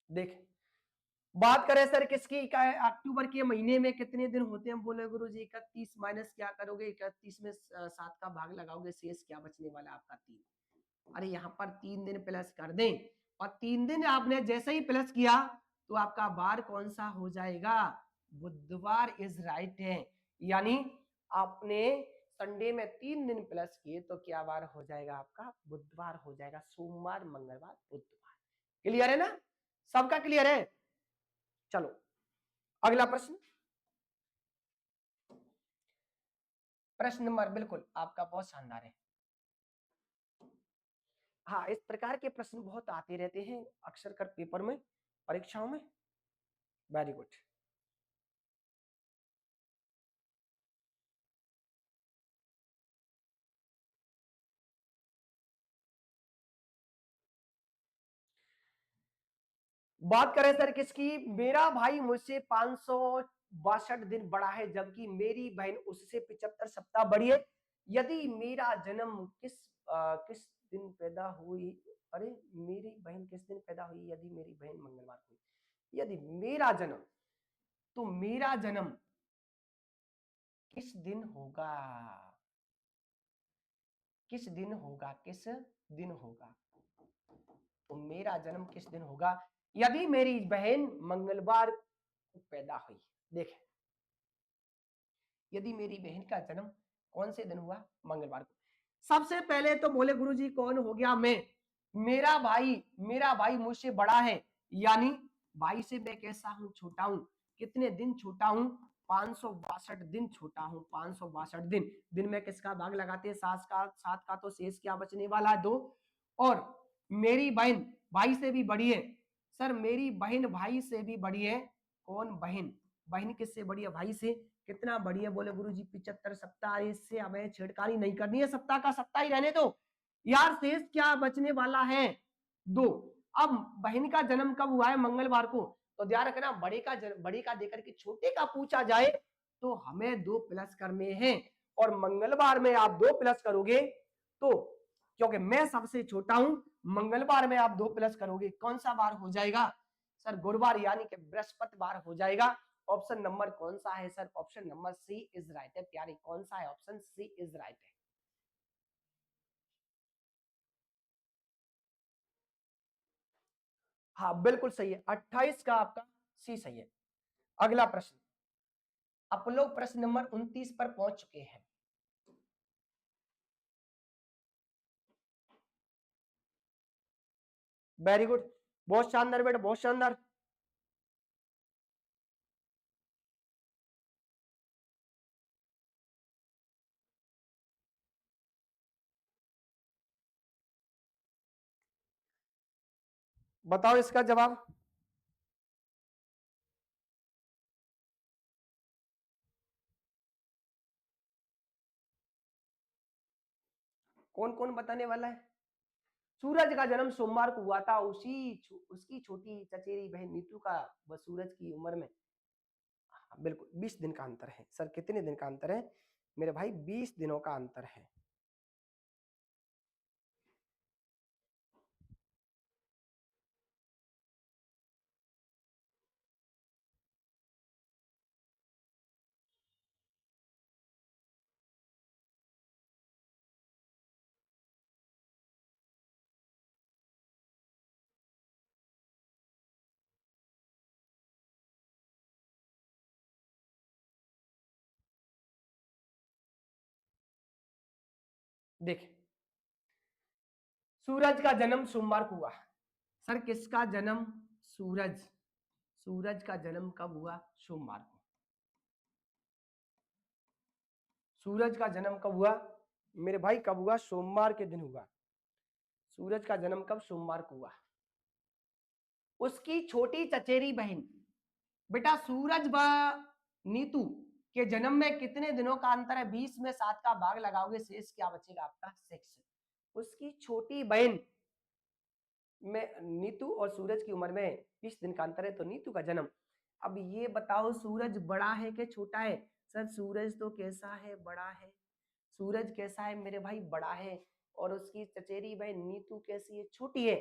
देख, बात करें सर किसकी का है, अक्टूबर के महीने में कितने दिन होते हैं? बोले गुरु जी 31 माइनस क्या करोगे, 31 में 7 का भाग लगाओगे, शेष क्या बचने वाला है आपका? 3। अरे यहाँ पर 3 दिन प्लस कर दें, और 3 दिन आपने जैसे ही प्लस किया तो आपका बार कौन सा हो जाएगा? बुधवार इज राइट है। यानी आपने संडे में 3 दिन प्लस किए तो क्या बार हो जाएगा आपका? बुधवार हो जाएगा। सोमवार, मंगलवार, बुधवार। क्लियर है ना? सबका क्लियर है? चलो अगला प्रश्न। प्रश्न नंबर बिल्कुल आपका बहुत शानदार है। हाँ, इस प्रकार के प्रश्न बहुत आते रहते हैं अक्सर कर पेपर में, परीक्षाओं में। Very good. बात करें सर किसकी? मेरा भाई मुझसे 562 दिन बड़ा है, जबकि मेरी बहन उससे 75 सप्ताह बड़ी है। यदि मेरा जन्म किस दिन पैदा हुई? अरे मेरी बहन किस दिन पैदा हुई? यदि मेरी बहन मंगलवार को हुई, यदि मेरा जन्म, तो मेरा जन्म किस दिन होगा? किस दिन होगा? किस दिन होगा? तो मेरा जन्म किस दिन होगा यदि मेरी बहन मंगलवार को पैदा हुई? देखें, यदि मेरी बहन का जन्म कौन से दिन हुआ? मंगलवार को। सबसे पहले तो बोले गुरुजी कौन हो गया? मैं। मेरा भाई मुझसे बड़ा है, यानी भाई से मैं कैसा हूं? छोटा हूं। कितने दिन छोटा हूं? 562 दिन छोटा हूं। 562 दिन। दिन में किसका भाग लगाते हैं? 7 का तो शेष क्या बचने वाला है? 2। और मेरी बहन भाई से भी बड़ी है। सर मेरी बहन भाई से भी बड़ी है। कौन बहन? बहन किससे बड़ी है? भाई से। कितना बड़ी है? बोले गुरुजी 75 सप्ताह। इससे हमें छेड़खानी नहीं करनी है, सप्ताह का सप्ताह ही रहने दो यार। शेष क्या बचने वाला है? 2। अब बहन का जन्म कब हुआ है? मंगलवार को। तो ध्यान रखना, बड़े का देकर के छोटे का पूछा जाए तो हमें 2 प्लस करने हैं, और मंगलवार में आप 2 प्लस करोगे तो, क्योंकि मैं सबसे छोटा हूं, मंगलवार में आप 2 प्लस करोगे, कौन सा बार हो जाएगा? सर गुरुवार, यानी कि बृहस्पतिवार हो जाएगा। ऑप्शन नंबर कौन सा है sir? Option number C is right है प्यारे। कौन सा है? ऑप्शन सी इज राइट है। हाँ बिल्कुल सही है, 28 का आपका सी सही है। अगला प्रश्न। आप लोग प्रश्न नंबर 29 पर पहुंच चुके हैं। वेरी गुड, बहुत शानदार बेटा, बहुत शानदार। बताओ इसका जवाब। कौन कौन बताने वाला है? सूरज का जन्म सोमवार को हुआ था, उसकी छोटी चचेरी बहन नीतू का व सूरज की उम्र में, हाँ, बिल्कुल 20 दिन का अंतर है। सर कितने दिन का अंतर है मेरे भाई? 20 दिनों का अंतर है। देख, सूरज का जन्म सोमवार को हुआ। सर किसका जन्म? सूरज। सूरज का जन्म कब हुआ? सोमवार को। सूरज का जन्म कब हुआ मेरे भाई? कब हुआ? सोमवार के दिन हुआ। सूरज का जन्म कब? सोमवार को हुआ। उसकी छोटी चचेरी बहन, बेटा सूरज व नीतू के जन्म में कितने दिनों का अंतर है? 20 में 7 का भाग लगाओगे, शेष क्या बचेगा आपका? 6। उसकी छोटी बहन में नीतू और सूरज की उम्र में 20 दिन का अंतर है, तो नीतू का जन्म। अब ये बताओ सूरज बड़ा है कि छोटा है? सर सूरज तो कैसा है? बड़ा है। सूरज कैसा है मेरे भाई? बड़ा है। और उसकी चचेरी बहन नीतू कैसी है? छोटी है।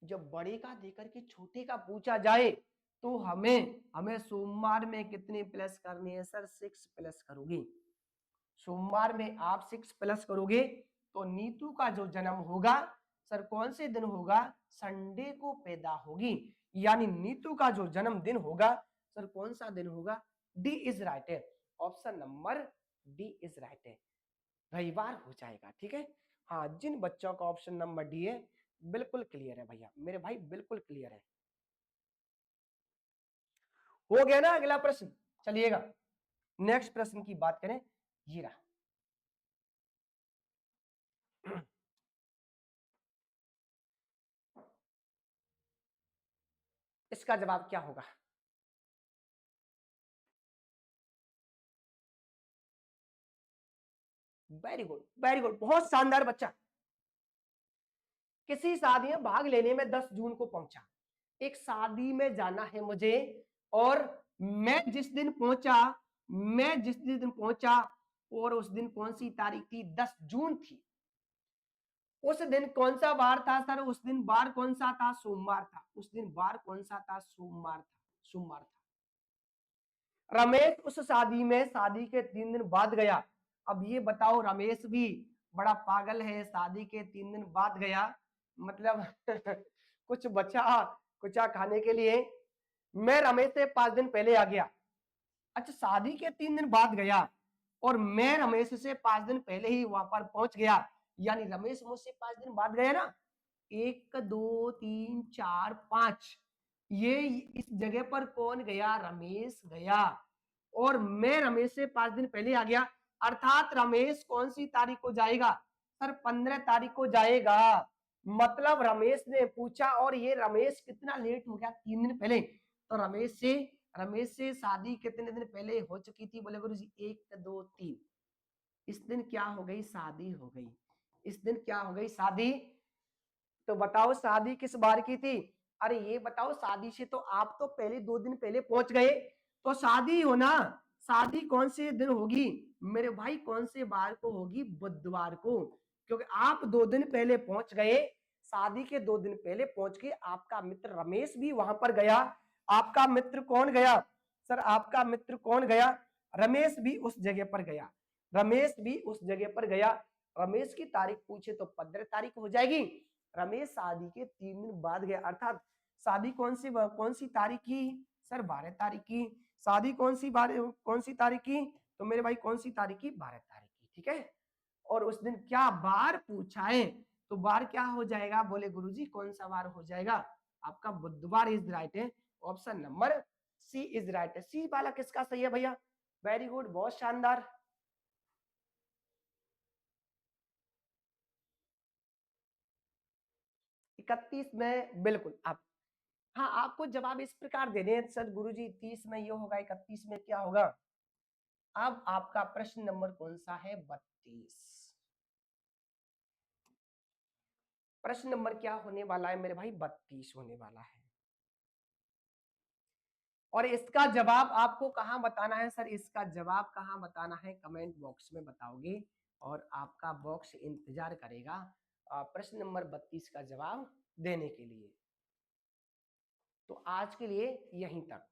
जब बड़े का देकर के छोटे का पूछा जाए तो हमें हमें सोमवार में कितने प्लस करने हैं? सर 6 प्लस करोगे। सोमवार में आप 6 प्लस करोगे तो नीतू का जो जन्म होगा सर कौन से दिन होगा? संडे को पैदा होगी। यानी नीतू का जो जन्मदिन होगा सर कौन सा दिन होगा? डी इज राइट है। Option number D is right है, रविवार हो जाएगा। ठीक है, हाँ, जिन बच्चों का ऑप्शन नंबर डी है बिल्कुल क्लियर है भैया, मेरे भाई बिल्कुल क्लियर है। हो गया ना? अगला प्रश्न चलिएगा, नेक्स्ट प्रश्न की बात करें। ये रहा। इसका जवाब क्या होगा? वेरी गुड, वेरी गुड, बहुत शानदार बच्चा। किसी शादी में भाग लेने में 10 जून को पहुंचा। एक शादी में जाना है मुझे, और मैं जिस दिन पहुंचा, मैं जिस दिन पहुंचा, और उस दिन कौन सी तारीख थी? 10 जून थी। उस दिन कौन सा बार था सर? उस दिन बार कौन सा था? सोमवार था। उस दिन बार कौन सा था? सोमवार था। सोमवार था। रमेश उस शादी में शादी के 3 दिन बाद गया। अब ये बताओ, रमेश भी बड़ा पागल है, शादी के 3 दिन बाद गया, मतलब कुछ बचा कुचा खाने के लिए। मैं रमेश से 5 दिन पहले आ गया। अच्छा, शादी के 3 दिन बाद गया और मैं रमेश से 5 दिन पहले ही वहां पर पहुंच गया, यानी रमेश मुझसे 5 दिन बाद गया ना। 1 2 3 4 5, ये इस जगह पर कौन गया? रमेश गया। और मैं रमेश से 5 दिन पहले आ गया, अर्थात रमेश कौन सी तारीख को जाएगा? सर 15 तारीख को जाएगा। मतलब रमेश ने पूछा और ये रमेश कितना लेट हो गया? 3 दिन पहले। तो रमेश से शादी कितने दिन पहले हो चुकी थी? बोले गुरु जी 1 2 3। इस दिन क्या हो गई? शादी हो गई। इस दिन क्या हो गई? शादी। तो बताओ शादी किस बार की थी? अरे ये बताओ, शादी से तो आप तो पहले 2 दिन पहले पहुंच गए, तो शादी हो ना। शादी कौन से दिन होगी मेरे भाई? कौन से बार को होगी? बुधवार को। क्योंकि आप 2 दिन पहले पहुंच गए, शादी के 2 दिन पहले पहुंच के आपका मित्र रमेश भी वहां पर गया। आपका मित्र कौन गया? सर आपका मित्र कौन गया? रमेश भी उस जगह पर गया। रमेश भी उस जगह पर गया। रमेश की तारीख पूछे तो 15 तारीख हो जाएगी। रमेश शादी के 3 दिन बाद गया, अर्थात शादी कौन सी तारीख की? सर 12 तारीख की। शादी कौन सी तारीख की? तो मेरे भाई कौन सी तारीख की? 12 तारीख की, ठीक है। और उस दिन क्या बार पूछा है? तो बार क्या हो जाएगा? बोले गुरुजी कौन सा बार हो जाएगा? आपका बुधवार इज राइट है। Option number C is right है। सी वाला किसका सही है भैया? वेरी गुड, बहुत शानदार। 31 में बिल्कुल आप, हाँ आपको जवाब इस प्रकार देने हैं सर गुरुजी 30 में ये होगा, 31 में क्या होगा? अब आपका प्रश्न नंबर कौन सा है? 32। प्रश्न नंबर क्या होने वाला है मेरे भाई? 32 होने वाला है। और इसका जवाब आपको कहां बताना है सर? इसका जवाब कहां बताना है? कमेंट बॉक्स में बताओगे और आपका बॉक्स इंतजार करेगा प्रश्न नंबर 32 का जवाब देने के लिए। तो आज के लिए यहीं तक।